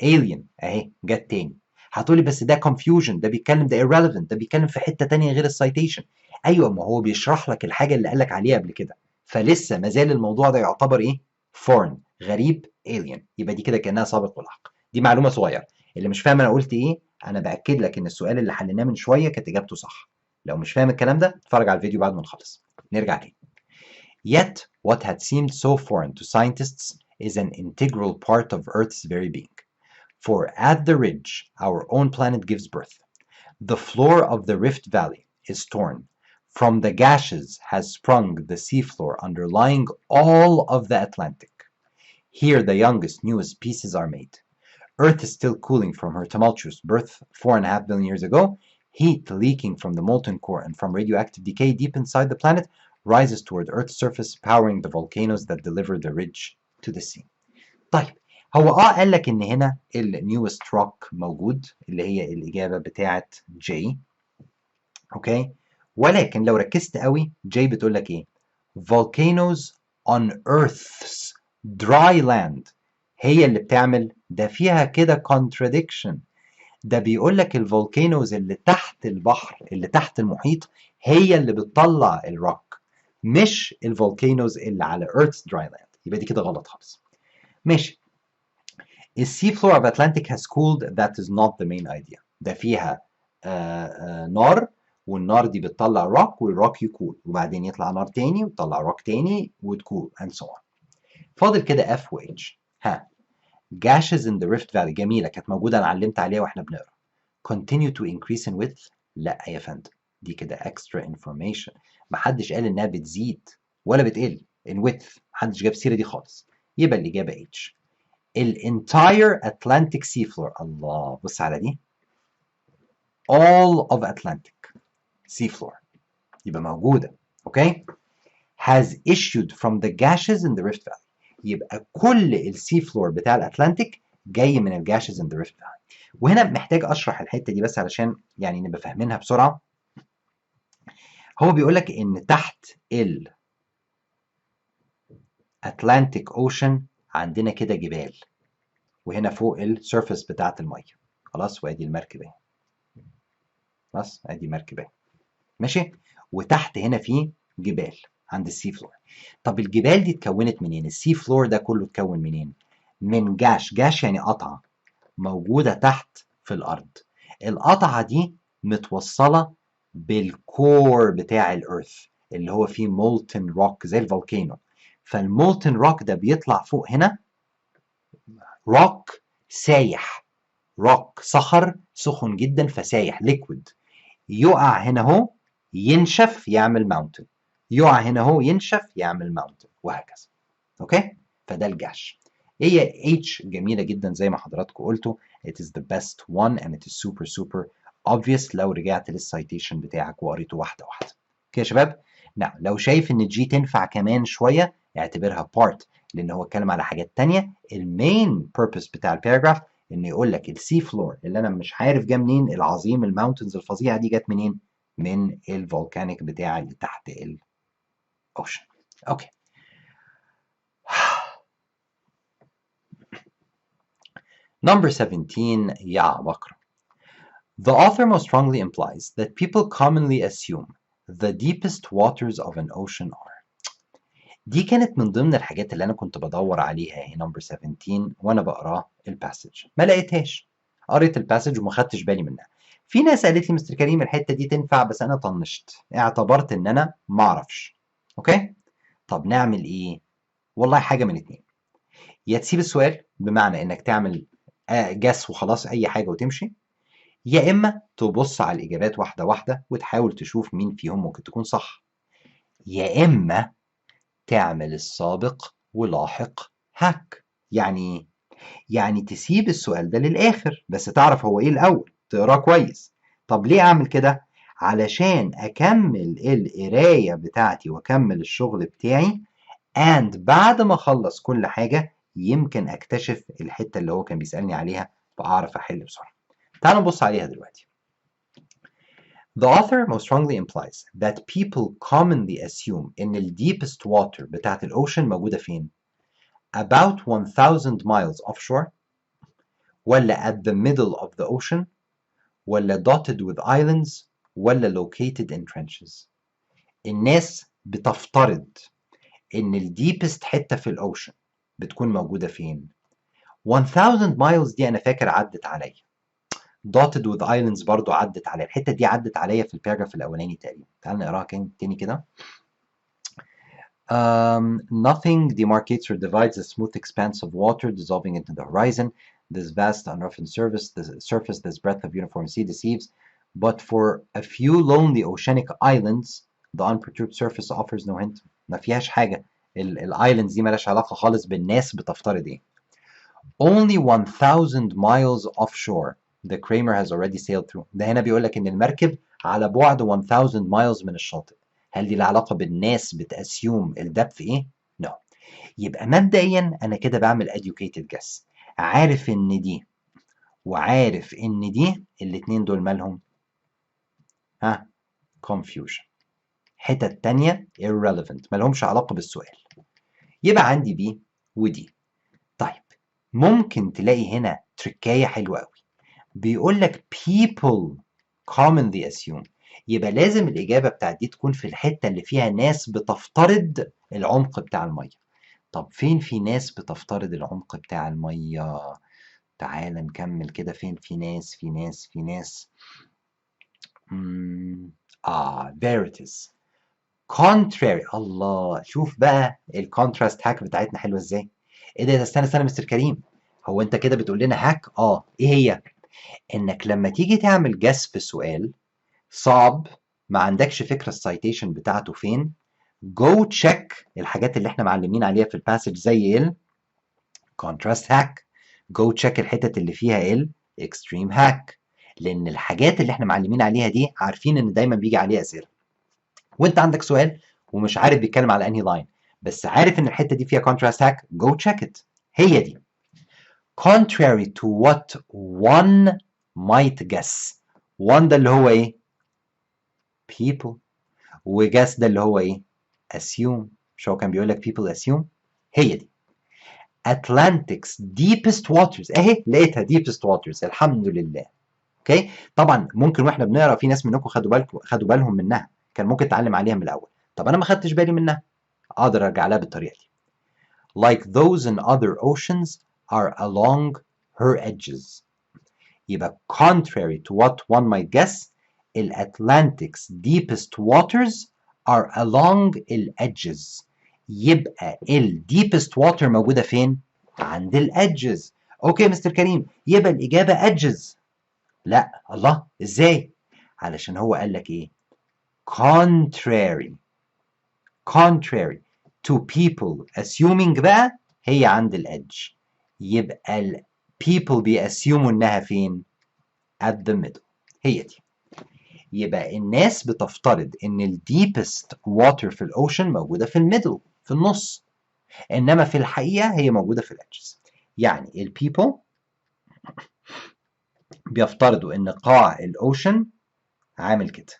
alien اهي جت تاني. هتقولي بس ده confusion، ده بيتكلم، ده irrelevant، ده بيتكلم في حتة تانية غير السايتيشن. ايوه، ما هو بيشرح لك الحاجة اللي قال لك عليها قبل كده، فلسه ما زال الموضوع ده يعتبر ايه؟ foreign غريب alien. يبقى دي كده كأنها سابق والحق. دي معلومة صغيرة، اللي مش فاهم انا قلت ايه انا باكد لك ان السؤال اللي حليناه من شويه كانت اجابته صح. لو مش فاهم الكلام ده اتفرج على الفيديو بعد ما نخلص. نرجع تاني. Yet what had seemed so foreign to scientists is an integral part of Earth's very being. For at the ridge our own planet gives birth. The floor of the Rift Valley is torn. From the gashes has sprung the seafloor underlying all of the Atlantic. Here the youngest, newest pieces are made. Earth is still cooling from her tumultuous birth 4.5 billion years ago. Heat leaking from the molten core and from radioactive decay deep inside the planet rises toward Earth's surface, powering the volcanoes that deliver the ridge to the sea. طيب، هو قال لك ان هنا النيوست روك موجود، اللي هي الإجابة بتاعت J. اوكي، ولكن لو ركزت قوي J بتقول لك ايه؟ volcanoes on Earth's dry land هي اللي بتعمل ده. فيها كده contradiction. ده بيقول لك الفولكانوز اللي تحت البحر، اللي تحت المحيط، هي اللي بتطلع الروك، مش الفولكانوز اللي على Earth's dry land. يبقى دي كده غلط خالص. ماشي. The sea floor of Atlantic has cooled. That is not the main idea. ده فيها نار، والنار دي بتطلع روك، والروك يكول، وبعدين يطلع نار تاني وتطلع روك تاني وتكول and so on. فاضل كده F و H. ها، gashes in the Rift Valley جميلة، كانت موجودة، أنا علمت عليها وإحنا بنقرا. continue to increase in width. لا يا فندم، دي كده extra information. محدش قال إنها بتزيد ولا بتقل in width، محدش جاب سيرة دي خالص. يبقى الإجابة H. entire Atlantic seafloor. الله، بص على دي. all of Atlantic seafloor يبقى موجودة. اوكي، has issued from the gashes in the Rift Valley. يبقى كل السي فلور بتاع الاتلانتيك جاي من الجاشز in the Rift Valley. وهنا محتاج اشرح الحته دي بس علشان يعني نبقى فاهمينها بسرعه. هو بيقول لك ان تحت الاتلانتيك اوشن عندنا كده جبال، وهنا فوق السيرفيس بتاعه الميه. خلاص، وادي المركب اهي. خلاص، ادي مركب اهي. ماشي، وتحت هنا في جبال عند السي فلور. طب الجبال دي اتكونت منين؟ السي فلور ده كله اتكون منين؟ من جاش يعني قطعة موجودة تحت في الأرض. القطعة دي متوصلة بالكور بتاع الأرث اللي هو فيه مولتن روك زي الفولكانو. فالمولتن روك ده بيطلع فوق هنا روك سايح، روك صخر سخن جدا فسايح ليكويد، يقع هنا اهو ينشف يعمل ماونتن، يقع هنا اهو ينشف يعمل ماونتن، وهكذا. اوكي، فده الجاش. هي H جميلة جدا زي ما حضراتكم قلتوا. it is the best one and it is super super obvious لو رجعت للسايتيشن بتاعك وقريته واحدة واحدة. اوكي يا شباب؟ نعم، لو شايف ان G تنفع كمان شوية اعتبرها part، لان هو اتكلم على حاجات تانية. المين purpose بتاع الباراجراف ان يقول لك السي فلور اللي انا مش عارف جه منين العظيم، الماونتنز الفظيعة دي جت منين؟ من الفولكانيك بتاع اللي تحت الاوشن. اوكي. Number 17 يا عبقرة. The author most strongly implies that people commonly assume the deepest waters of an ocean are. دي كانت من ضمن الحاجات اللي أنا كنت بدور عليها هي number 17 وأنا بقرا الباسج، ما لقيتهاش. قريت الباسج وما خدتش بالي منها. في ناس قالت لي مستر كريم الحتة دي تنفع، بس أنا طنشت، اعتبرت إن أنا ما أعرفش. أوكي؟ طب نعمل إيه؟ والله حاجة من اتنين. يا تسيب السؤال بمعنى إنك تعمل جس وخلاص أي حاجة وتمشي، يا إما تبص على الإجابات واحدة واحدة وتحاول تشوف مين فيهم ممكن تكون صح، يا إما تعمل السابق ولاحق هاك. يعني تسيب السؤال ده للآخر بس تعرف هو إيه الأول، تقراه كويس. طب ليه أعمل كده؟ علشان أكمل القراية بتاعتي وأكمل الشغل بتاعي and بعد ما أخلص كل حاجة يمكن أكتشف الحتة اللي هو كان بيسألني عليها فأعرف أحل بسرعة. تعالوا نبص عليها دلوقتي. The author most strongly implies that people commonly assume إن ال deepest water بتاعت الأوشن موجودة فين؟ About 1000 miles offshore ولا at the middle of the ocean ولا dotted with islands ولا located in trenches. الناس بتفترض إن ال deepest حتة في الأوشن بتكون موجودة فين؟ 1000 miles دي أنا فاكر عدت عليا. dotted with islands برضو عدت عليا. الحتة دي عدت عليا في الباراجراف الأولاني تقريبا. تعال نقراها تاني كده. Nothing demarcates or divides the smooth expanse of water dissolving into the horizon. This vast unroughened surface, this breadth of uniform sea deceives. But for a few lonely oceanic islands, the unperturbed surface offers no hint. ما فيهاش حاجة. الايلاندز دي مالهاش علاقة خالص بالناس بتفترض ايه. Only 1000 miles offshore the Kramer has already sailed through. ده هنا بيقول لك ان المركب على بعد 1000 miles من الشاطئ. هل دي لها علاقة بالناس بتأسيوم الدبث ايه؟ No. يبقى مبدئيا انا كده بعمل educated guess. عارف ان دي وعارف ان دي الاتنين دول مالهم؟ confusion. حتة تانية irrelevant مالهمش علاقة بالسؤال. يبقى عندي بي ودي. طيب ممكن تلاقي هنا تركاية حلوة قوي. بيقول لك people commonly assume. يبقى لازم الإجابة بتاعت دي تكون في الحتة اللي فيها ناس بتفترض العمق بتاع المية. طب فين في ناس بتفترض العمق بتاع المية؟ تعال نكمل كده. فين في ناس there it is. contrary. الله، شوف بقى الكونتراست هاك بتاعتنا حلوة ازاي. ايه ده؟ استنى مستر كريم، هو انت كده بتقول لنا هاك؟ ايه هي؟ انك لما تيجي تعمل جس في سؤال صعب ما عندكش فكرة السايتيشن بتاعته فين، جو تشيك الحاجات اللي احنا معلمين عليها في الباسج زي ال contrast hack. جو تشيك الحتت اللي فيها ال extreme hack، لان الحاجات اللي احنا معلمين عليها دي عارفين ان دايما بيجي عليها اسئله، وانت عندك سؤال ومش عارف بيتكلم على انهي لاين بس عارف ان الحته دي فيها contrast hack، go check it. هي دي. contrary to what one might guess. one ده اللي هو ايه؟ people. وguess ده اللي هو ايه؟ assume. مش هو كان بيقول لك people assume؟ هي دي. Atlantic's deepest waters. اهي لقيتها deepest waters، الحمد لله. اوكي، طبعا ممكن واحنا بنقرا في ناس منكم خدوا بالهم منها، كان ممكن اتعلم عليها من الاول. طب انا ما خدتش بالي منها، اقدر ارجع لها بالطريقه دي. Like those in other oceans are along her edges. يبقى contrary to what one might guess, the Atlantic's deepest waters are along the edges. يبقى ال deepest water موجودة فين؟ عند ال edges. اوكي مستر كريم، يبقى الإجابة edges. لا، الله، ازاي؟ علشان هو قال لك ايه؟ contrary to people assuming بقى هي عند الedge. يبقى ال people بيأسيوموا انها فين؟ at the middle. هي دي. يبقى الناس بتفترض ان ال deepest water في الاوشن موجودة في الميدل، في النص، انما في الحقيقة هي موجودة في الedges. يعني ال people بيفترضوا ان قاع الاوشن عامل كده.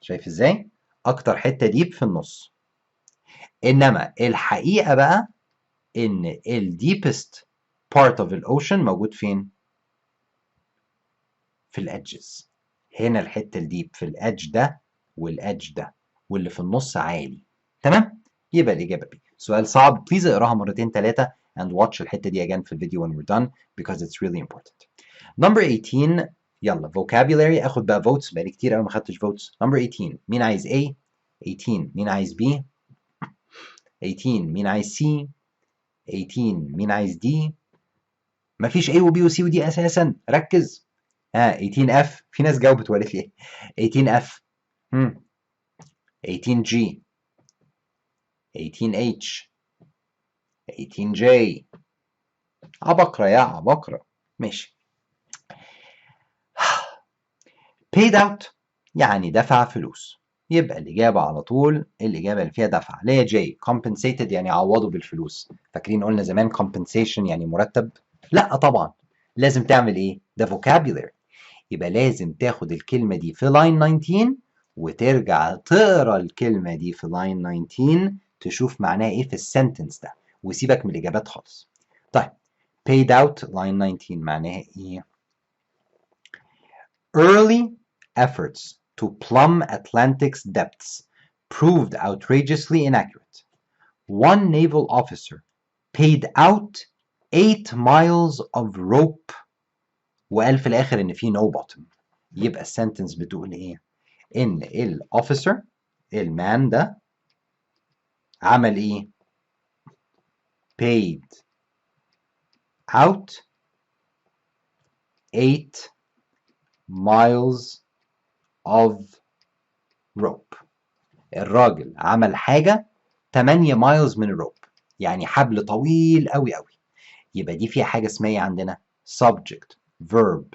شايف ازاي؟ اكتر حتة ديب في النص. انما الحقيقة بقى ان ال deepest part of the ocean موجود فين؟ في الادجز. هنا الحتة الديب في الادج ده والادج ده، واللي في النص عالي. تمام؟ يبقى الإجابة بي. سؤال صعب، بليز اقراها مرتين ثلاثة and watch الحتة دي again في الفيديو when we're done because it's really important. Number 18. يلا vocabulary. اخد بقى votes، بقالي كتير قوي ما خدتش votes. Number 18. مين عايز A؟ 18. مين عايز B؟ 18. مين عايز C؟ 18. مين عايز D؟ مفيش A و B و C و D اساسا، ركز. 18F. في ناس جاوبت وقالت لي 18F. 18G. 18H. 18J. عبقرة يا عبقرة. ماشي. paid out يعني دفع فلوس، يبقى الإجابة على طول الإجابة اللي فيها دفع اللي هي J. compensated يعني عوضوا بالفلوس. فاكرين قلنا زمان compensation يعني مرتب؟ لا طبعا، لازم تعمل إيه؟ ده vocabulary. يبقى لازم تاخد الكلمة دي في line 19 وترجع تقرا الكلمة دي في line 19 تشوف معناها إيه في السنتنس ده، وسيبك من الإجابات خالص. طيب paid out line 19 معناها إيه؟ Early efforts to plumb Atlantic's depths proved outrageously inaccurate. One naval officer paid out 8 miles of rope وقال في الآخر إن في no bottom. يبقى السنتنس بتقول إيه؟ إن الأوفيسر المان ده عمل إيه؟ paid out 8 miles of rope. الراجل عمل حاجة 8 miles من الروب، يعني حبل طويل قوي قوي. يبقى دي فيها حاجة اسمها ايه عندنا؟ subject verb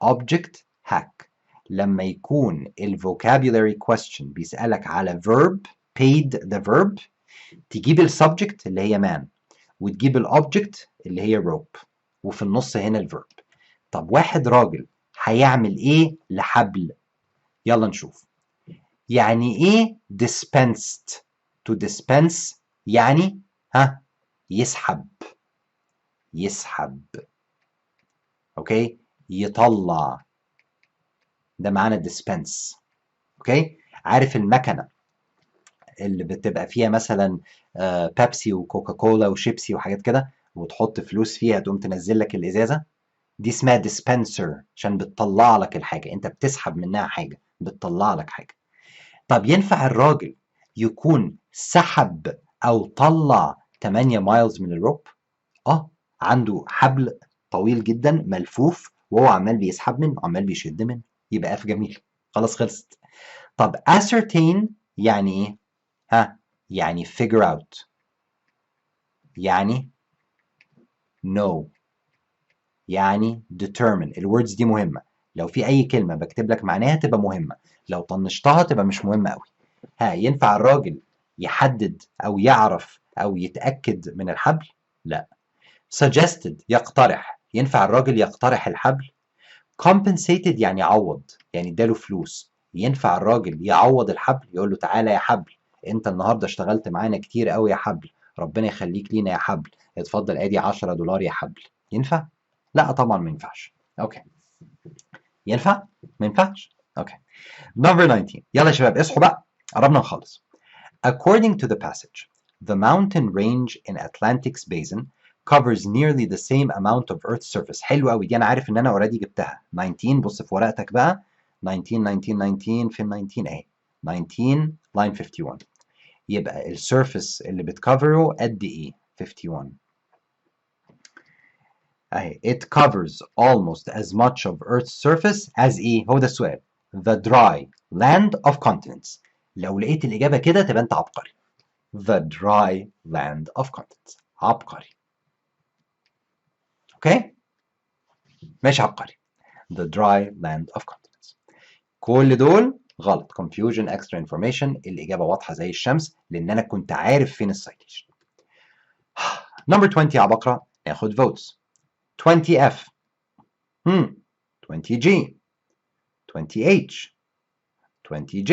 object hack. لما يكون الفوكابولاري question بيسألك على verb paid the verb تجيب السبجكت اللي هي man وتجيب الاوبجكت اللي هي rope وفي النص هنا الفيرب. طب واحد راجل هيعمل ايه لحبل؟ يلا نشوف. يعني ايه dispensed؟ to dispense يعني يسحب. يسحب اوكي، يطلع، ده معنى dispense. اوكي، عارف المكنه اللي بتبقى فيها مثلا بيبسي وكوكا كولا وشيبسي وحاجات كده وتحط فلوس فيها تقوم تنزل لك الازازه؟ دي اسمها dispenser عشان بتطلع لك الحاجه، انت بتسحب منها حاجه بتطلع لك حاجه. طب ينفع الراجل يكون سحب او طلع 8 مايلز من الروب؟ عنده حبل طويل جدا ملفوف وهو عمال بيسحب منه عمال بيشد منه. يبقى اف جميل، خلاص خلصت. طب ascertain يعني ايه؟ يعني figure out، يعني know، يعني determine. الوردز دي مهمة، لو في أي كلمة بكتب لك معناها تبقى مهمة، لو طنشتها تبقى مش مهمة أوي. ينفع الراجل يحدد أو يعرف أو يتأكد من الحبل؟ لا. suggested يقترح، ينفع الراجل يقترح الحبل؟ compensated يعني عوض، يعني اداله فلوس، ينفع الراجل يعوض الحبل؟ يقول له تعالى يا حبل انت النهارده اشتغلت معانا كتير قوي يا حبل، ربنا يخليك لينا يا حبل، اتفضل ادي $10 يا حبل. ينفع؟ لا طبعا ما ينفعش. اوكي، ينفع؟ ما ينفعش. اوكي. Number 19. يلا يا شباب اصحوا بقى، قربنا نخلص. According to the passage, the mountain range in Atlantic's basin covers nearly the same amount of Earth's surface. حلو قوي دي، انا عارف ان انا اوريدي جبتها. 19 بص في ورقتك بقى. 19 19 فين 19 اهي. 19 line 51. يبقى السيرفيس اللي بتكفره قد ايه؟ 51 اهي. It covers almost as much of Earth's surface as ايه؟ هو ده السؤال. The dry land of continents. لو لقيت الإجابة كده تبقى أنت عبقري. The dry land of continents. عبقري. اوكي؟ ماشي عبقري. The dry land of continents. كل دول غلط. confusion extra information. الإجابة واضحة زي الشمس لأن أنا كنت عارف فين السايتيشن. Number 20 يا عبقرة ناخد votes. 20F 20G 20H 20J.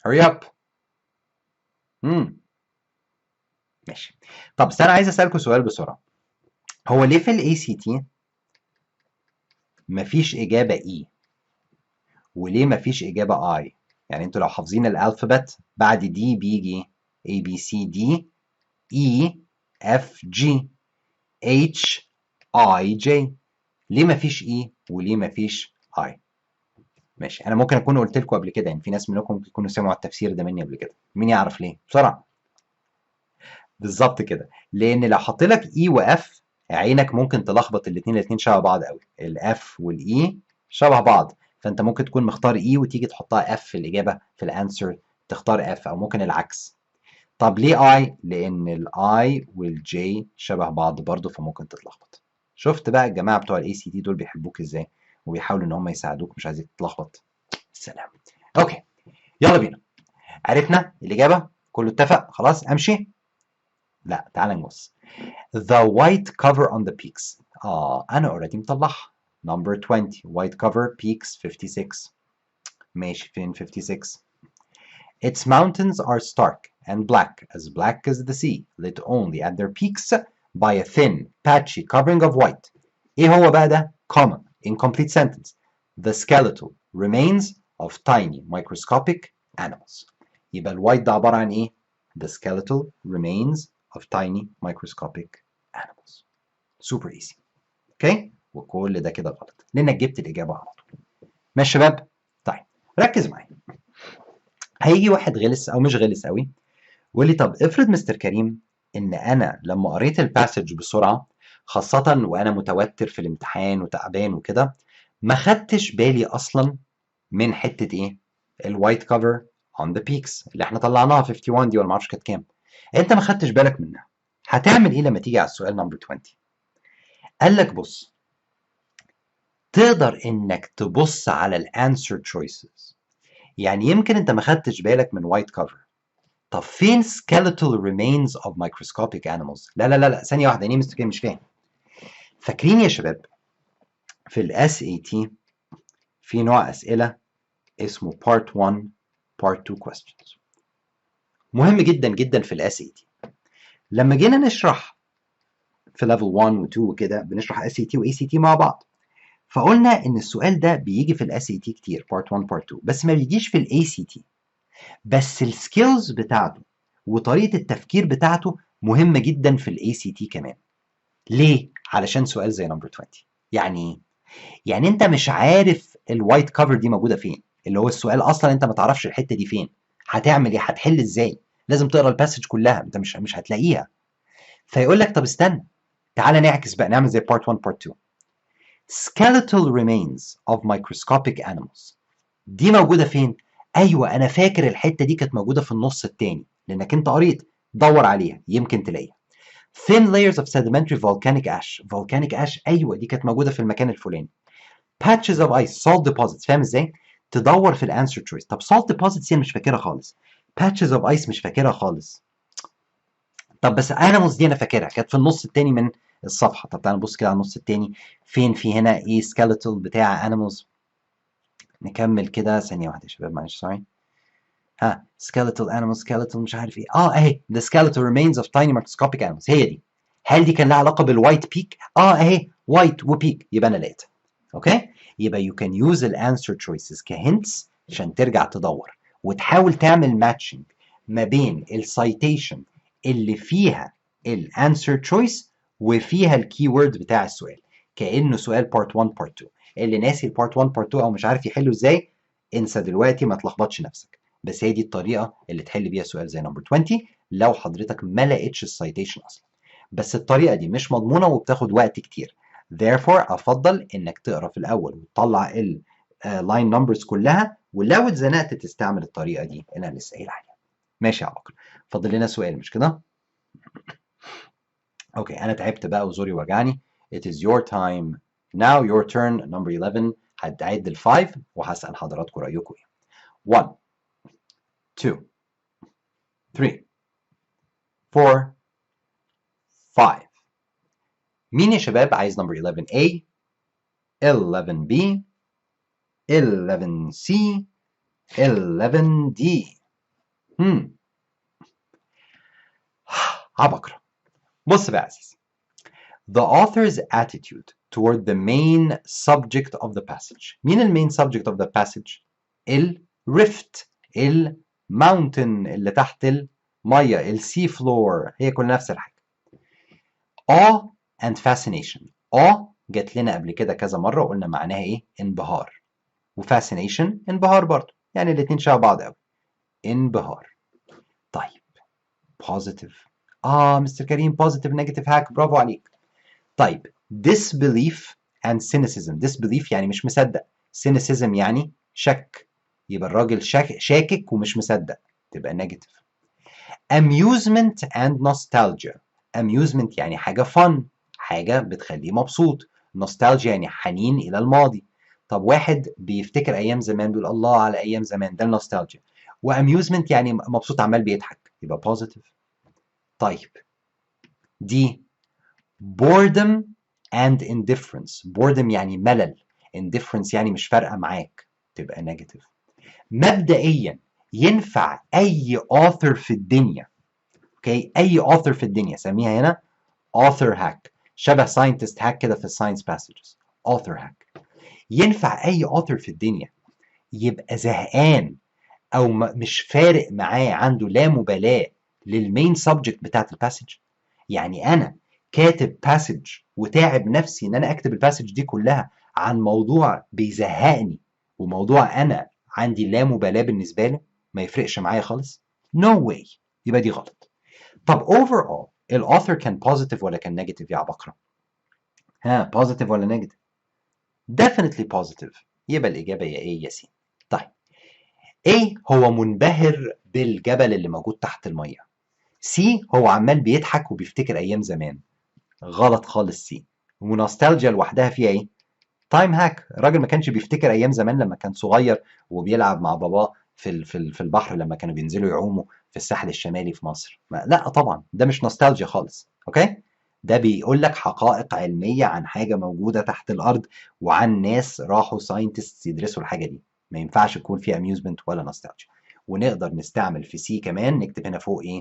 hurry up. ماشي. طب بس أنا عايز أسألكوا سؤال بسرعة. هو ليه في ال ACT مفيش إجابة E وليه مفيش إجابة I؟ يعني انتوا لو حافظين الألفابت بعد دي بيجي A B C D E F G H I J. ليه مفيش E وليه مفيش I؟ ماشي، أنا ممكن أكون قلت لكم قبل كده، يعني في ناس منكم ممكن يكونوا سمعوا التفسير ده مني قبل كده. مين يعرف ليه؟ بسرعة. بالظبط كده، لأن لو حط لك E و F عينك ممكن تلخبط الاتنين شبه بعض قوي. الF والE شبه بعض، فانت ممكن تكون مختار E وتيجي تحطها F في الإجابة في الانسر تختار F، أو ممكن العكس. طب ليه I؟ لأن ال I وال J شبه بعض برضه فممكن تتلخبط. شفت بقى الجماعة بتوع ال ACT دول بيحبوك ازاي؟ وبيحاولوا ان هم يساعدوك، مش عايزك تتلخبط. السلام. اوكي يلا بينا. عرفنا الاجابه؟ كله اتفق؟ خلاص امشي؟ لا تعال نبص. The white cover on the peaks. انا اوريدي مطلعها. Number 20 white cover peaks 56. ماشي فين 56؟ Its mountains are stark and black as the sea, lit only at their peaks by a thin, patchy covering of white. إيه هو بقى ده؟ Comma, incomplete sentence. The skeletal remains of tiny microscopic animals. يبقى الوايت ده عبارة عن إيه؟ The skeletal remains of tiny microscopic animals. Super easy. اوكي؟ وكل ده كده غلط لأنك جبت الإجابة على طول. ماشي يا شباب؟ طيب ركز معايا. هيجي واحد غلس او مش غلس قوي ويقول لي طب افرض مستر كريم ان انا لما قريت الباسج بسرعه، خاصه وانا متوتر في الامتحان وتعبان وكده، ما خدتش بالي اصلا من حته ايه؟ الوايت كفر اون ذا بيكس اللي احنا طلعناها 51 دي ولا ما اعرفش كانت كام. انت ما خدتش بالك منها. هتعمل ايه لما تيجي على السؤال نمبر 20؟ قال لك بص، تقدر انك تبص على الانسر تشويسز. يعني يمكن انت ما خدتش بالك من وايت كفر. طب فين skeletal remains of microscopic animals؟ لا ثانية واحدة، يعني مستر كريم مش فاهم. فاكرين يا شباب في ال SAT في نوع أسئلة اسمه Part 1 Part 2 questions، مهم جدا جدا في ال SAT. لما جينا نشرح في level 1 و 2 وكده بنشرح SAT و ACT مع بعض، فقلنا إن السؤال ده بيجي في ال SAT كتير Part 1 Part 2 بس ما بيجيش في ال ACT. بس السكيلز بتاعته وطريقة التفكير بتاعته مهمة جدا في الاي سي تي كمان. ليه؟ علشان سؤال زي نمبر 20. يعني ايه؟ يعني انت مش عارف الوايت كفر دي موجودة فين، اللي هو السؤال اصلا انت ما تعرفش الحتة دي فين. هتعمل ايه؟ هتحل ازاي؟ لازم تقرا الباسج كلها، انت مش هتلاقيها. فيقول لك طب استنى، تعالى نعكس بقى، نعمل زي بارت 1 بارت 2. skeletal remains of microscopic animals دي موجودة فين؟ أيوة أنا فاكر الحتة دي كانت موجودة في النص التاني، لأنك أنت قريت. دور عليها يمكن تلاقيها. thin layers of sedimentary volcanic ash أيوة دي كانت موجودة في المكان الفلاني. patches of ice salt deposits، فاهم إزاي؟ تدور في الانسر choice. طب salt deposits هي مش فاكرها خالص، patches of ice مش فاكرها خالص. طب بس animals دي أنا فاكرها، كانت في النص التاني من الصفحة. طب تعالى نبص كده على النص التاني، فين في هنا إيه skeletal بتاع animals. نكمل كده ثانية واحدة يا شباب معلش سوري. ها skeletal animal skeletal مش عارف ايه، اهي the skeletal remains of tiny microscopic animals، هي دي. هل دي كان لها علاقة بالوايت بيك؟ اهي وايت وبيك، يبقى انا لقيتها. اوكي؟ يبقى you can use the answer choices كهنتس عشان ترجع تدور وتحاول تعمل ماتشنج ما بين السايتيشن اللي فيها الانسر تشويس وفيها الكي وورد بتاع السؤال، كانه سؤال بارت 1 بارت 2. اللي ناسي البارت 1 بارت 2 او مش عارف يحله ازاي، انسى دلوقتي، ما تلخبطش نفسك. بس هي دي الطريقه اللي تحل بيها سؤال زي نمبر 20 لو حضرتك ما لقيتش السايتيشن اصلا. بس الطريقه دي مش مضمونه وبتاخد وقت كتير. therefore افضل انك تقرا في الاول وتطلع اللاين نمبرز كلها، ولو اتزنقت تستعمل الطريقه دي اللي انا لسه قايل عليها. ماشي يا بكر؟ فاضل لنا سؤال مش كده؟ اوكي انا تعبت بقى وزوري وجعني. it is your time now, your turn number 11. هتعد الفايف وهسأل حضراتكم رأيكم ايه. 1 2 3 4 5. مين يا شباب عايز نمبر 11A 11B 11C 11D؟ عبقرة. بص بقى يا عزيزي، the author's attitude toward the main subject of the passage. مين المين subject of the passage؟ الريفت، الماونتن اللي تحت المية، السي فلور، هي كل نفس الحاجة. awe and fascination. awe جت لنا قبل كده كذا مرة وقلنا معناها ايه؟ انبهار. وفاسcination انبهار برضه، يعني الاتنين شبه بعض قوي. انبهار. طيب positive. مستر كريم positive negative hack، برافو عليك. طيب disbelief and cynicism. disbelief يعني مش مصدق، cynicism يعني شك، يبقى الراجل شاكك ومش مصدق، تبقى negative. amusement and nostalgia. amusement يعني حاجة fun، حاجة بتخليه مبسوط. nostalgia يعني حنين إلى الماضي. طب واحد بيفتكر ايام زمان بيقول الله على ايام زمان، ده النوستالجيا. واميوزمنت يعني مبسوط عمال بيضحك، يبقى بوزيتيف. طيب دي boredom and indifference. boredom يعني ملل، indifference يعني مش فارقه معاك، تبقى نيجاتيف. مبدئيا ينفع اي author في الدنيا، اوكي، اي author في الدنيا، سميها هنا author hack، شبه scientist hack كده في الساينس passages. author hack، ينفع اي author في الدنيا يبقى زهقان او مش فارق معاه، عنده لا مبالاه للمين سبجكت بتاعت الباسج؟ يعني انا كاتب باسج وتاعب نفسي ان انا اكتب الباسج دي كلها عن موضوع بيزهقني، وموضوع انا عندي لا مبالاه بالنسبه له، ما يفرقش معايا خالص؟ no way. يبقى دي غلط. طب overall الاوثر كان positive ولا كان نيجاتيف يا عبقرة؟ ها، positive ولا نيجاتيف؟ definitely positive. يبقى الاجابه يا ايه يا سي. طيب A هو منبهر بالجبل اللي موجود تحت المية. C هو عمال بيضحك وبيفتكر أيام زمان. غلط خالص. C ونوستالجيا لوحدها فيها إيه؟ تايم هاك. الراجل ما كانش بيفتكر أيام زمان لما كان صغير وبيلعب مع باباه في البحر لما كانوا بينزلوا يعوموا في الساحل الشمالي في مصر. لا طبعا ده مش نوستالجيا خالص. أوكي؟ ده بيقول لك حقائق علمية عن حاجة موجودة تحت الأرض وعن ناس راحوا ساينتست يدرسوا الحاجة دي. ما ينفعش يكون فيه اميوزمنت ولا نوستالجيا. ونقدر نستعمل في سي كمان نكتب هنا فوق ايه؟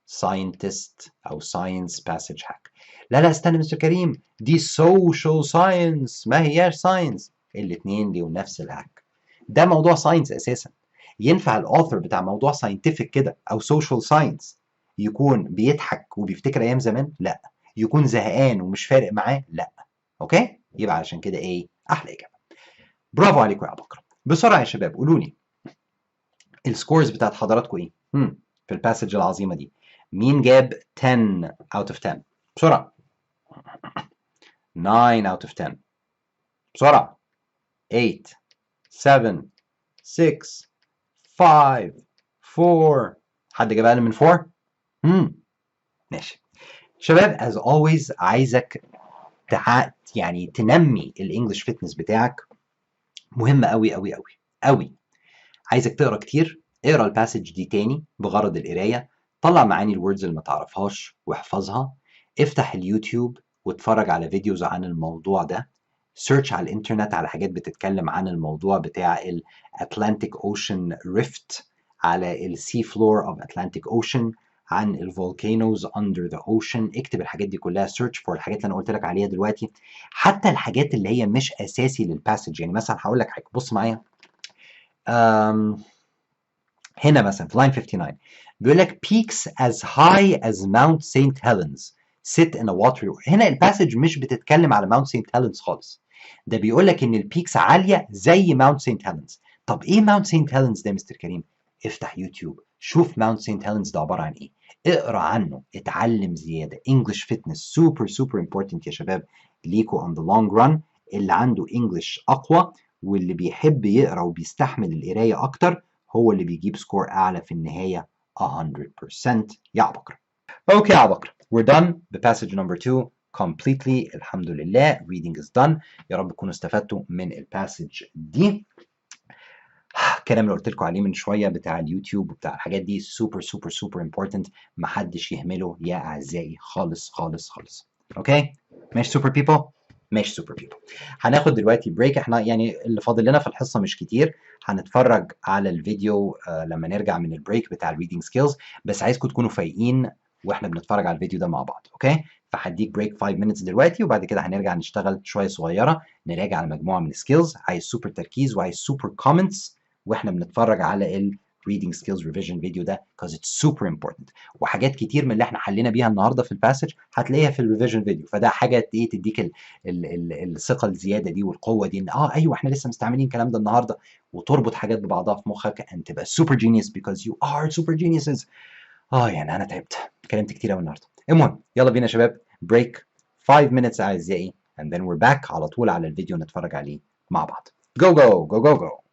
ساينتست او ساينس باسج هاك. لا استنى مستر كريم، دي سوشيال ساينس ما هياش ساينس. الاثنين ليهم نفس الهاك. ده موضوع ساينس اساسا. ينفع الاوثر بتاع موضوع ساينتفك كده او سوشيال ساينس يكون بيضحك وبيفتكر ايام زمان؟ لا. يكون زهقان ومش فارق معاه؟ لا. اوكي، يبقى عشان كده ايه احلى اجابه. برافو عليكم يا بكره. بسرعه يا شباب قولوا لي السكورز بتاعت حضراتكم ايه في الباسج العظيمه دي. مين جاب 10 out of 10 بسرعه؟ 9 out of 10 بسرعه؟ 8 7 6 5 4 حد جاب اقل من 4؟ ماشي شباب. as always عايزك يعني تنمي الانجليش فيتنس بتاعك. مهم قوي قوي قوي قوي. عايزك تقرا كتير. اقرا الباسج دي تاني بغرض القرايه. طلع معاني الوردز اللي ما تعرفهاش واحفظها. افتح اليوتيوب واتفرج على فيديوز عن الموضوع ده. سيرش على الانترنت على حاجات بتتكلم عن الموضوع بتاع الاتلانتيك اوشن ريفت، على السي فلور اوف اتلانتيك اوشن، عن الفولكانوز اندر ذا اوشن. اكتب الحاجات دي كلها، سيرش فور الحاجات اللي انا قلت لك عليها دلوقتي، حتى الحاجات اللي هي مش اساسي للباسج. يعني مثلا هقول لك حاجه، بص معايا. هنا مثلا في line 59 بيقول لك peaks as high as Mount St. Helens sit in a watery. هنا الباسج مش بتتكلم على Mount St. Helens خالص. ده بيقول لك ان البيكس عاليه زي Mount St. Helens. طب ايه Mount St. Helens ده يا مستر كريم؟ افتح يوتيوب شوف Mount St. Helens ده عباره عن ايه. اقرا عنه، اتعلم زياده. English fitness super important يا شباب ليكوا on the long run. اللي عنده English اقوى واللي بيحب يقرا وبيستحمل القرايه اكتر هو اللي بيجيب سكور اعلى في النهايه 100% يا عبقرة. اوكي يا عبقرة، we're done بباسج نمبر 2 completely. الحمد لله reading is done. يا رب تكونوا استفدتوا من الباسج دي. الكلام اللي قلت لكم عليه من شويه بتاع اليوتيوب وبتاع الحاجات دي super important. محدش يهمله يا اعزائي خالص خالص خالص. اوكي ماشي سوبر بيبل، ماشي سوبر بيبل. هناخد دلوقتي بريك. احنا يعني اللي فاضل لنا في الحصه مش كتير. هنتفرج على الفيديو لما نرجع من البريك بتاع الريدنج سكيلز. بس عايزكم تكونوا فايقين واحنا بنتفرج على الفيديو ده مع بعض. اوكي فهديك بريك 5 minutes دلوقتي وبعد كده هنرجع نشتغل شويه صغيره نراجع على مجموعه من السكيلز. عايز سوبر تركيز وعايز سوبر كومنتس واحنا بنتفرج على ال reading skills revision فيديو ده because it's super important. وحاجات كتير من اللي احنا حلينا بيها النهارده في الباسج هتلاقيها في الريفيجن فيديو. فده حاجه ايه تديك الثقه الزياده دي والقوه دي ان ايوه احنا لسه مستعملين الكلام ده النهارده، وتربط حاجات ببعضها في مخك and تبقى super genius because you are super geniuses. يعني انا تعبت اتكلمت كتير قوي النهارده. المهم يلا بينا يا شباب بريك 5 minutes اعزائي and then we're back على طول على الفيديو نتفرج عليه مع بعض. go go go go go.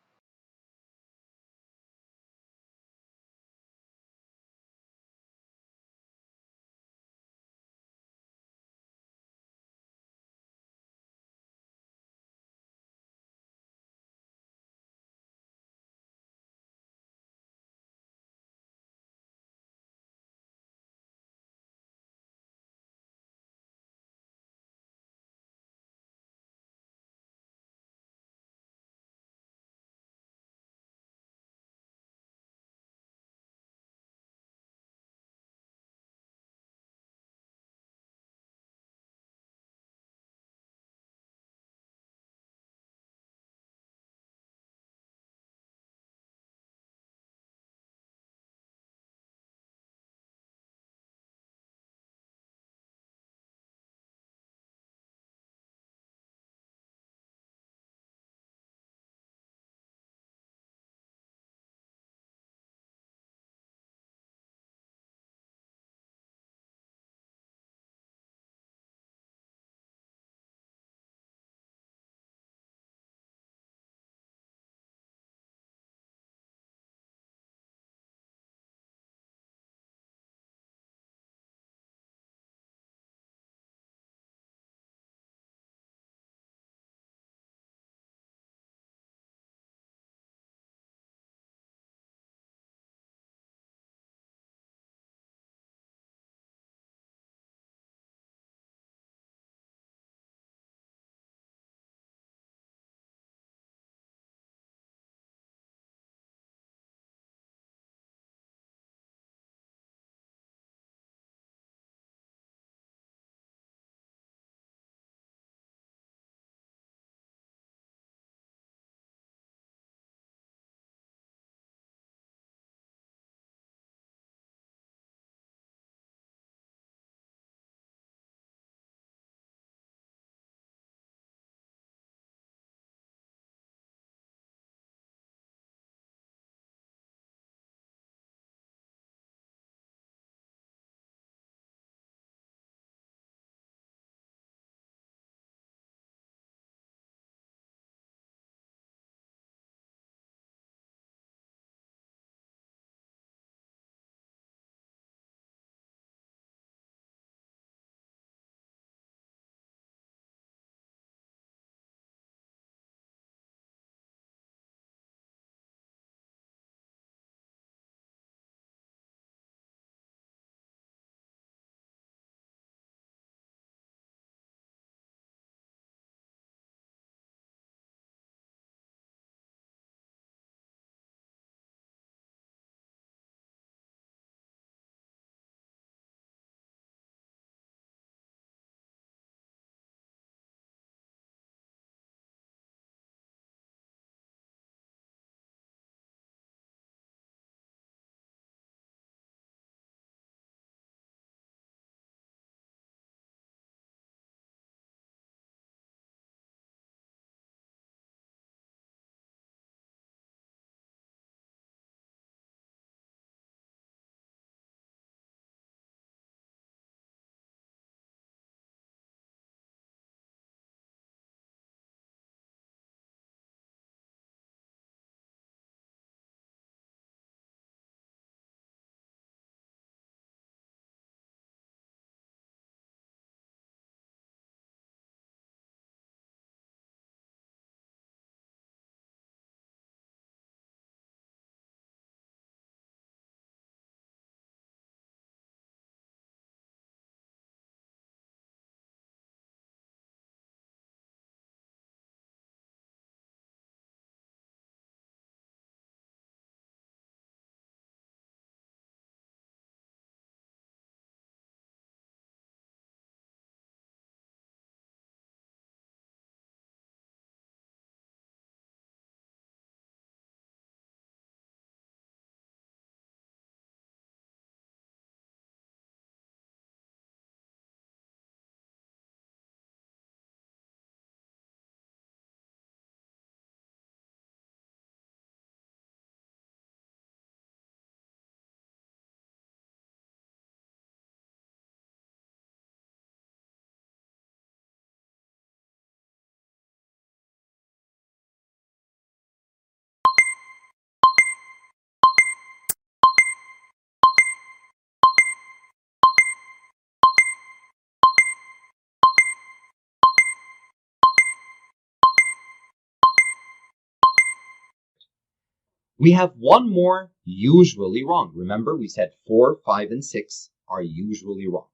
We have one more usually wrong. Remember, we said 4, 5, and 6 are usually wrong.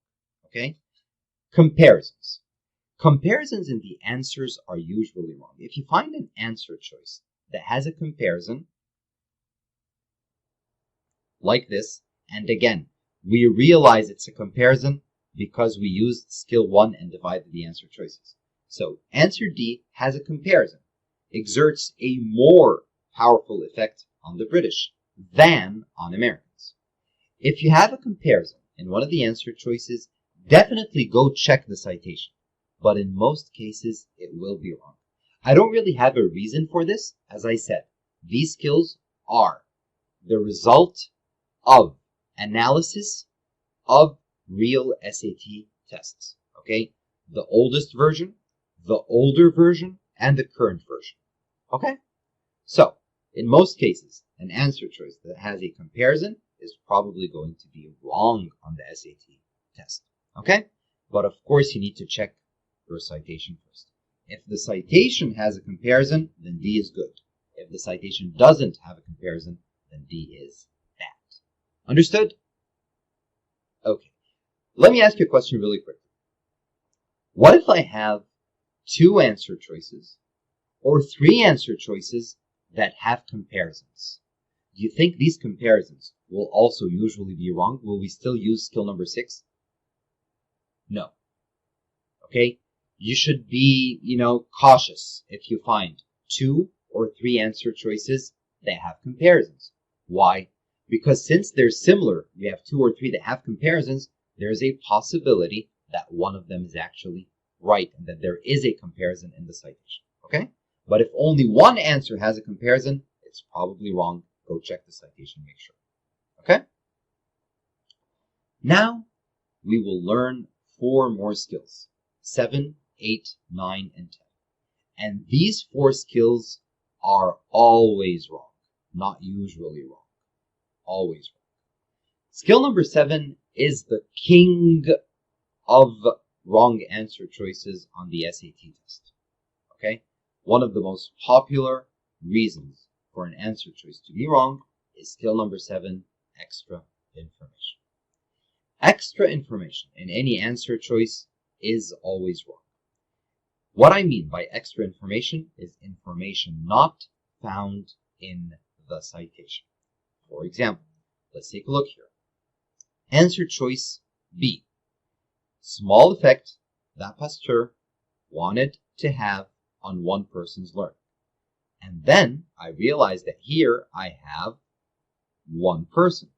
Okay? Comparisons. Comparisons in the answers are usually wrong. If you find an answer choice that has a comparison, like this, and again, we realize it's a comparison because we used skill 1 and divided the answer choices. So answer D has a comparison, exerts a more powerful effect on the British than on Americans. If you have a comparison in one of the answer choices, definitely go check the citation, but in most cases it will be wrong. I don't really have a reason for this. As I said, these skills are the result of analysis of real SAT tests, okay? The oldest version, the older version, and the current version, okay? So, in most cases, an answer choice that has a comparison is probably going to be wrong on the SAT test, okay? But of course, you need to check your citation first. If the citation has a comparison, then D is good. If the citation doesn't have a comparison, then D is bad. Understood? Okay. Let me ask you a question really quickly. What if I have 2 answer choices or 3 answer choices that have comparisons? Do you think these comparisons will also usually be wrong? Will we still use skill number 6? No. Okay? You should be, cautious if you find 2 or 3 answer choices that have comparisons. Why? Because since they're similar, we have 2 or 3 that have comparisons, there's a possibility that one of them is actually right and that there is a comparison in the citation. Okay? But if only one answer has a comparison, it's probably wrong. Go check the citation, make sure. Okay? Now, we will learn 4 more skills. 7, 8, 9, and 10. And these 4 skills are always wrong, not usually wrong. Always wrong. Skill number 7 is the king of wrong answer choices on the SAT test. Okay? One of the most popular reasons for an answer choice to be wrong is skill number 7, extra information. Extra information in any answer choice is always wrong. What I mean by extra information is information not found in the citation. For example, let's take a look here. Answer choice B. Small effect that Pasteur wanted to have on one person's learning. And then I realized that here I have one person.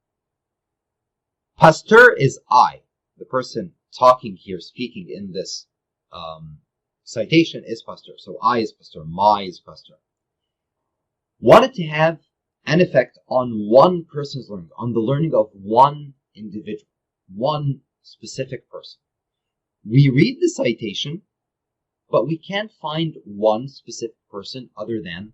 Pasteur is I. The person talking here, speaking in this citation is Pasteur. So I is Pasteur, my is Pasteur. Wanted to have an effect on one person's learning, on the learning of one individual, one specific person. We read the citation, but we can't find one specific person other than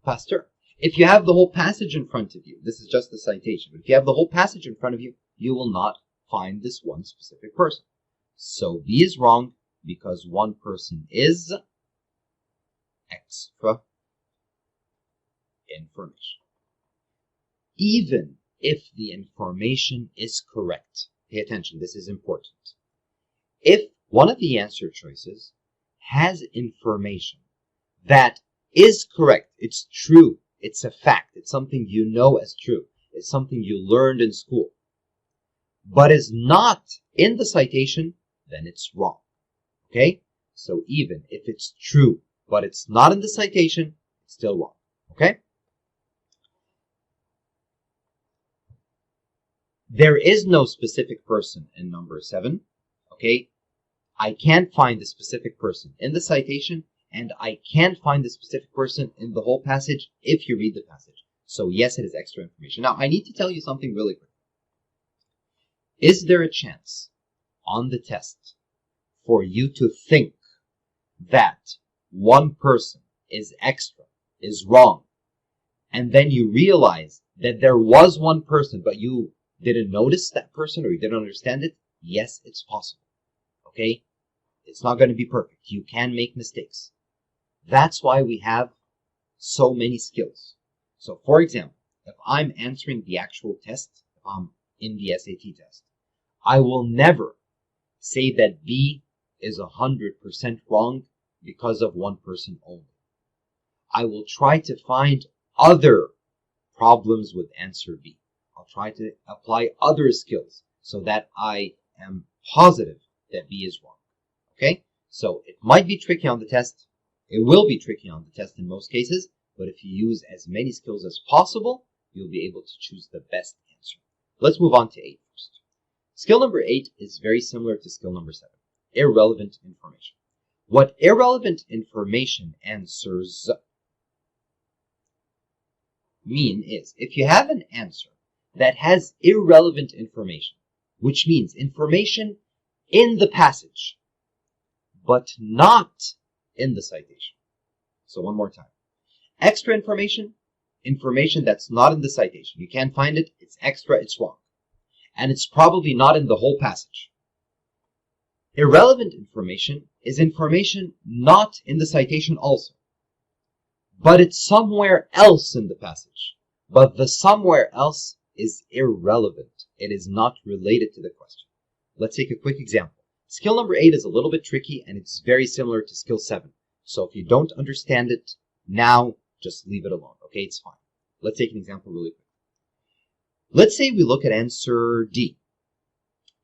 Pasteur. If you have the whole passage in front of you, this is just the citation, but if you have the whole passage in front of you, you will not find this one specific person. So B is wrong because one person is extra information. Even if the information is correct, pay attention, this is important. If one of the answer choices has information that is correct, it's true, it's a fact, it's something you know as true, it's something you learned in school, but is not in the citation, then it's wrong. Okay? So even if it's true, but it's not in the citation, it's still wrong. Okay? There is no specific person in number 7. Okay? I can't find the specific person in the citation, and I can't find the specific person in the whole passage if you read the passage. So yes, it is extra information. Now, I need to tell you something really quick. Is there a chance on the test for you to think that one person is extra, is wrong, and then you realize that there was one person, but you didn't notice that person or you didn't understand it? Yes, it's possible. Okay? It's not going to be perfect. You can make mistakes. That's why we have so many skills. So for example, if I'm answering the actual test, if I'm in the SAT test, I will never say that B is 100% wrong because of one person only. I will try to find other problems with answer B. I'll try to apply other skills so that I am positive that B is wrong. Okay? So it might be tricky on the test. It will be tricky on the test in most cases, but if you use as many skills as possible, you'll be able to choose the best answer. Let's move on to 8 first. Skill number 8 is very similar to skill number 7, irrelevant information. What irrelevant information answers mean is if you have an answer that has irrelevant information, which means information in the passage, but not in the citation. So one more time. Extra information, information that's not in the citation. You can't find it, it's extra, it's wrong. And it's probably not in the whole passage. Irrelevant information is information not in the citation also, but it's somewhere else in the passage. But the somewhere else is irrelevant. It is not related to the question. Let's take a quick example. Skill number 8 is a little bit tricky and it's very similar to skill 7. So if you don't understand it now, just leave it alone. Okay, it's fine. Let's take an example really quick. Let's say we look at answer D.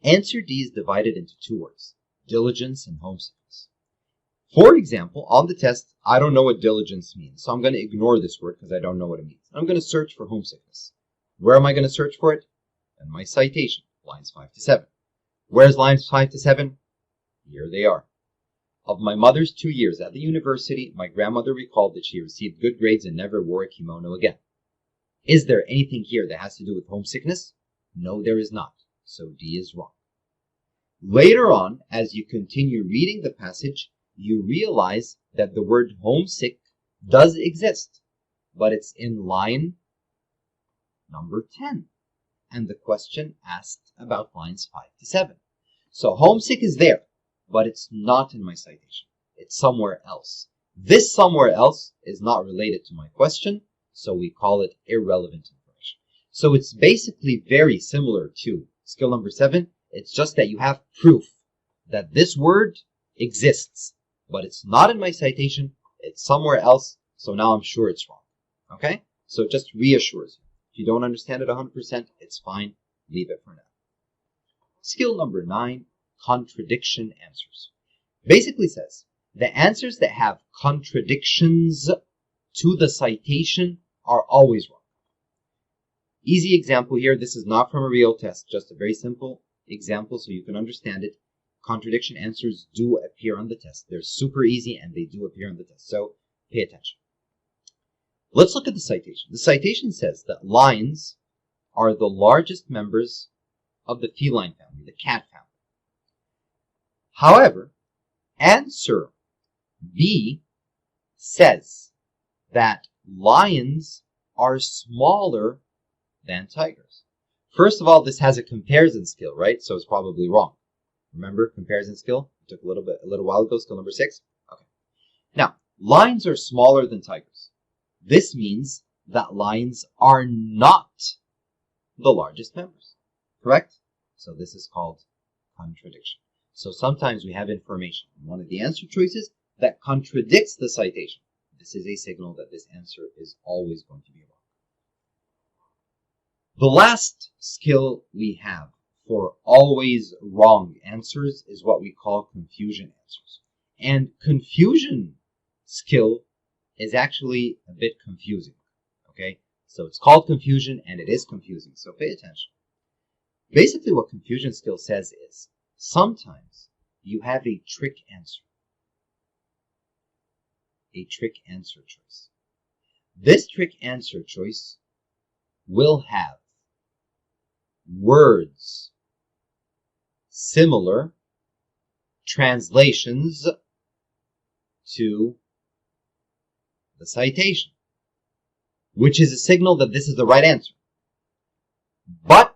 Answer D is divided into 2 words, diligence and homesickness. For example, on the test, I don't know what diligence means, so I'm going to ignore this word because I don't know what it means. I'm going to search for homesickness. Where am I going to search for it? In my citation, lines 5 to 7. Where's lines 5 to 7? Here they are. Of my mother's 2 years at the university, my grandmother recalled that she received good grades and never wore a kimono again. Is there anything here that has to do with homesickness? No, there is not. So D is wrong. Later on, as you continue reading the passage, you realize that the word homesick does exist, but it's in line number 10. And the question asked about lines 5 to 7. So homesick is there, but it's not in my citation. It's somewhere else. This somewhere else is not related to my question, so we call it irrelevant information. So it's basically very similar to skill number 7. It's just that you have proof that this word exists, but it's not in my citation. It's somewhere else, so now I'm sure it's wrong. Okay? So it just reassures you. If you don't understand it 100%, it's fine. Leave it for now. Skill number 9, contradiction answers. Basically says the answers that have contradictions to the citation are always wrong. Easy example here. This is not from a real test, just a very simple example so you can understand it. Contradiction answers do appear on the test. They're super easy and they do appear on the test. So pay attention. Let's look at the citation. The citation says that lions are the largest members of the feline family, the cat family. However, answer B says that lions are smaller than tigers. First of all, this has a comparison skill, right? So it's probably wrong. Remember comparison skill? We took a little while ago, skill number 6. Okay. Now, lions are smaller than tigers. This means that lions are not the largest members. Correct? So this is called contradiction. So sometimes we have information in one of the answer choices that contradicts the citation. This is a signal that this answer is always going to be wrong. The last skill we have for always wrong answers is what we call confusion answers. And confusion skill is actually a bit confusing. Okay? So it's called confusion and it is confusing. So pay attention. Basically what confusion skill says is sometimes you have a trick answer. A trick answer choice. This trick answer choice will have words similar translations to the citation, which is a signal that this is the right answer. But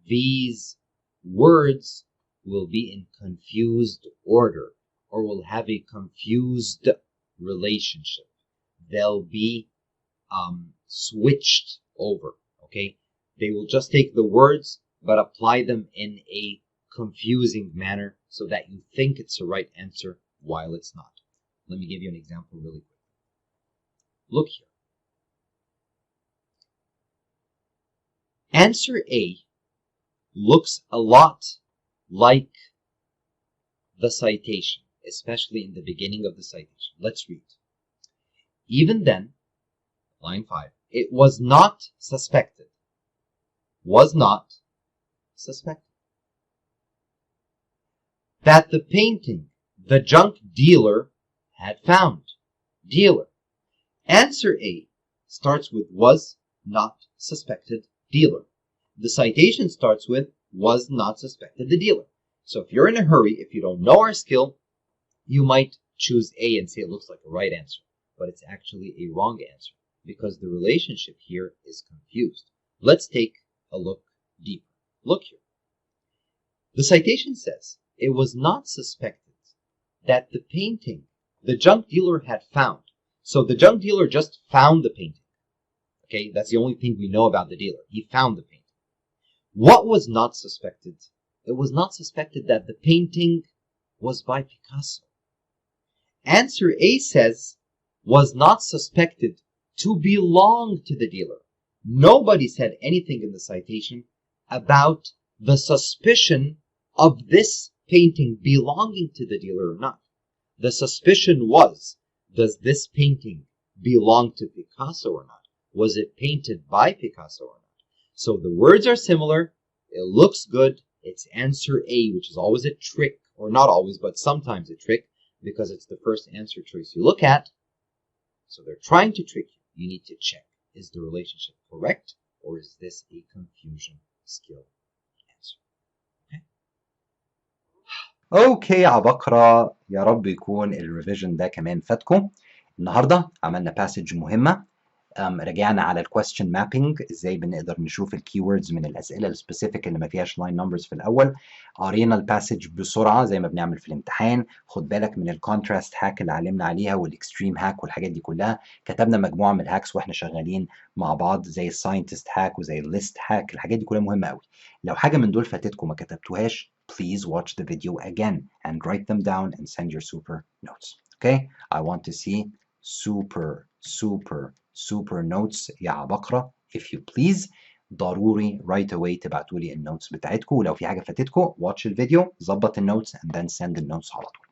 these words will be in confused order or will have a confused relationship. They'll be switched over, okay? They will just take the words but apply them in a confusing manner so that you think it's the right answer while it's not. Let me give you an example really quick. Look here. Answer A looks a lot like the citation, especially in the beginning of the citation. Let's read. Even then, line 5, it was not suspected. Was not suspected. That the painting the junk dealer had found. Dealer. Answer A starts with was not suspected dealer. The citation starts with was not suspected the dealer. So if you're in a hurry, if you don't know our skill, you might choose A and say it looks like a right answer, but it's actually a wrong answer because the relationship here is confused. Let's take a look deeper. Look here. The citation says it was not suspected that the painting the junk dealer had found. So the junk dealer just found the painting. Okay, that's the only thing we know about the dealer. He found the painting. What was not suspected? It was not suspected that the painting was by Picasso. Answer A says was not suspected to belong to the dealer. Nobody said anything in the citation about the suspicion of this painting belonging to the dealer or not. The suspicion was, does this painting belong to Picasso or not? Was it painted by Picasso or not? So the words are similar. It looks good. It's answer A, which is always a trick, or not always, but sometimes a trick, because it's the first answer choice you look at. So they're trying to trick you. You need to check. Is the relationship correct, or is this a confusion skill answer? اوكي عبقرة، يا رب يكون الريفيجن ده كمان فاتكم. النهارده عملنا باسج مهمة، رجعنا على الكويستشن مابينج، ازاي بنقدر نشوف الكيوردز من الاسئله السبيسيفيك اللي ما فيهاش لاين نمبرز في الاول. قرينا الباسج بسرعه زي ما بنعمل في الامتحان. خد بالك من الكونتراست هاك اللي علمنا عليها والاكستريم هاك والحاجات دي كلها. كتبنا مجموعه من الهاكس واحنا شغالين مع بعض زي الساينتست هاك وزي الليست هاك. الحاجات دي كلها مهمه قوي. لو حاجه من دول فاتتكم ما كتبتوهاش please watch the video again and write them down and send your super notes. Okay, I want to see super notes يا عبقرة if you please. ضروري right away تبعتوا لي النوتس بتاعتكم، ولو في حاجة فاتتكم watch الفيديو، ظبط النوتس and then send النوتس على طول.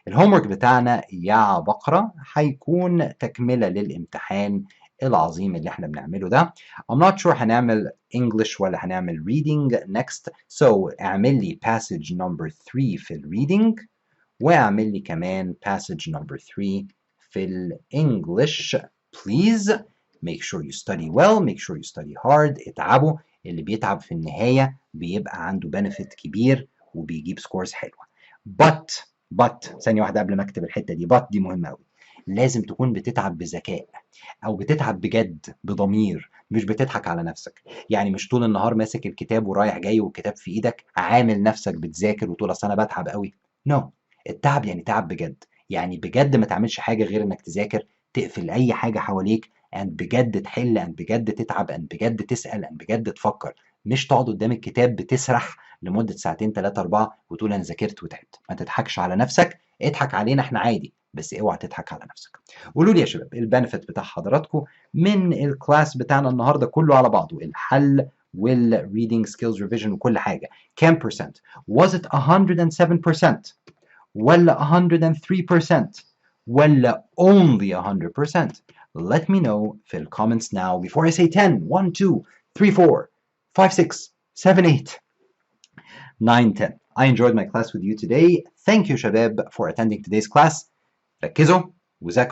الهومورك بتاعنا يا عبقرة هيكون تكملة للامتحان العظيم اللي احنا بنعمله ده. I'm not sure هنعمل English ولا هنعمل reading next. So اعمل لي passage number 3 في الreading، واعمل لي كمان passage number 3 في الانجلش. Please make sure you study well, make sure you study hard. اتعبوا. اللي بيتعب في النهاية بيبقى عنده benefit كبير وبيجيب سكورز حلوة. but ثانية واحدة قبل ما اكتب الحتة دي. but دي مهمة أوي. لازم تكون بتتعب بذكاء أو بتتعب بجد بضمير، مش بتضحك على نفسك. يعني مش طول النهار ماسك الكتاب ورايح جاي والكتاب في إيدك عامل نفسك بتذاكر وتقول أصل أنا بتعب أوي. No. التعب يعني تعب بجد. يعني بجد ما تعملش حاجة غير إنك تذاكر، تقفل أي حاجة حواليك and بجد تحل and بجد تتعب and بجد تسأل and بجد تفكر. مش تقعد قدام الكتاب بتسرح لمدة ساعتين 3 4 وتقول أنا ذاكرت وتعبت. ما تضحكش على نفسك، اضحك علينا احنا عادي، بس اوعى تضحك على نفسك. قولوا لي يا شباب البنفيت بتاع حضراتكم من الكلاس بتاعنا النهارده كله على بعضه، الحل والreading skills revision وكل حاجة. كام percent؟ Was it 107% ولا 103% ولا only 100%? Let me know في ال comments now before I say 10, 1, 2, 3, 4, 5, 6, 7, 8, 9, 10. I enjoyed my class with you today. Thank you شباب for attending today's class. ركزوا وذاكروا.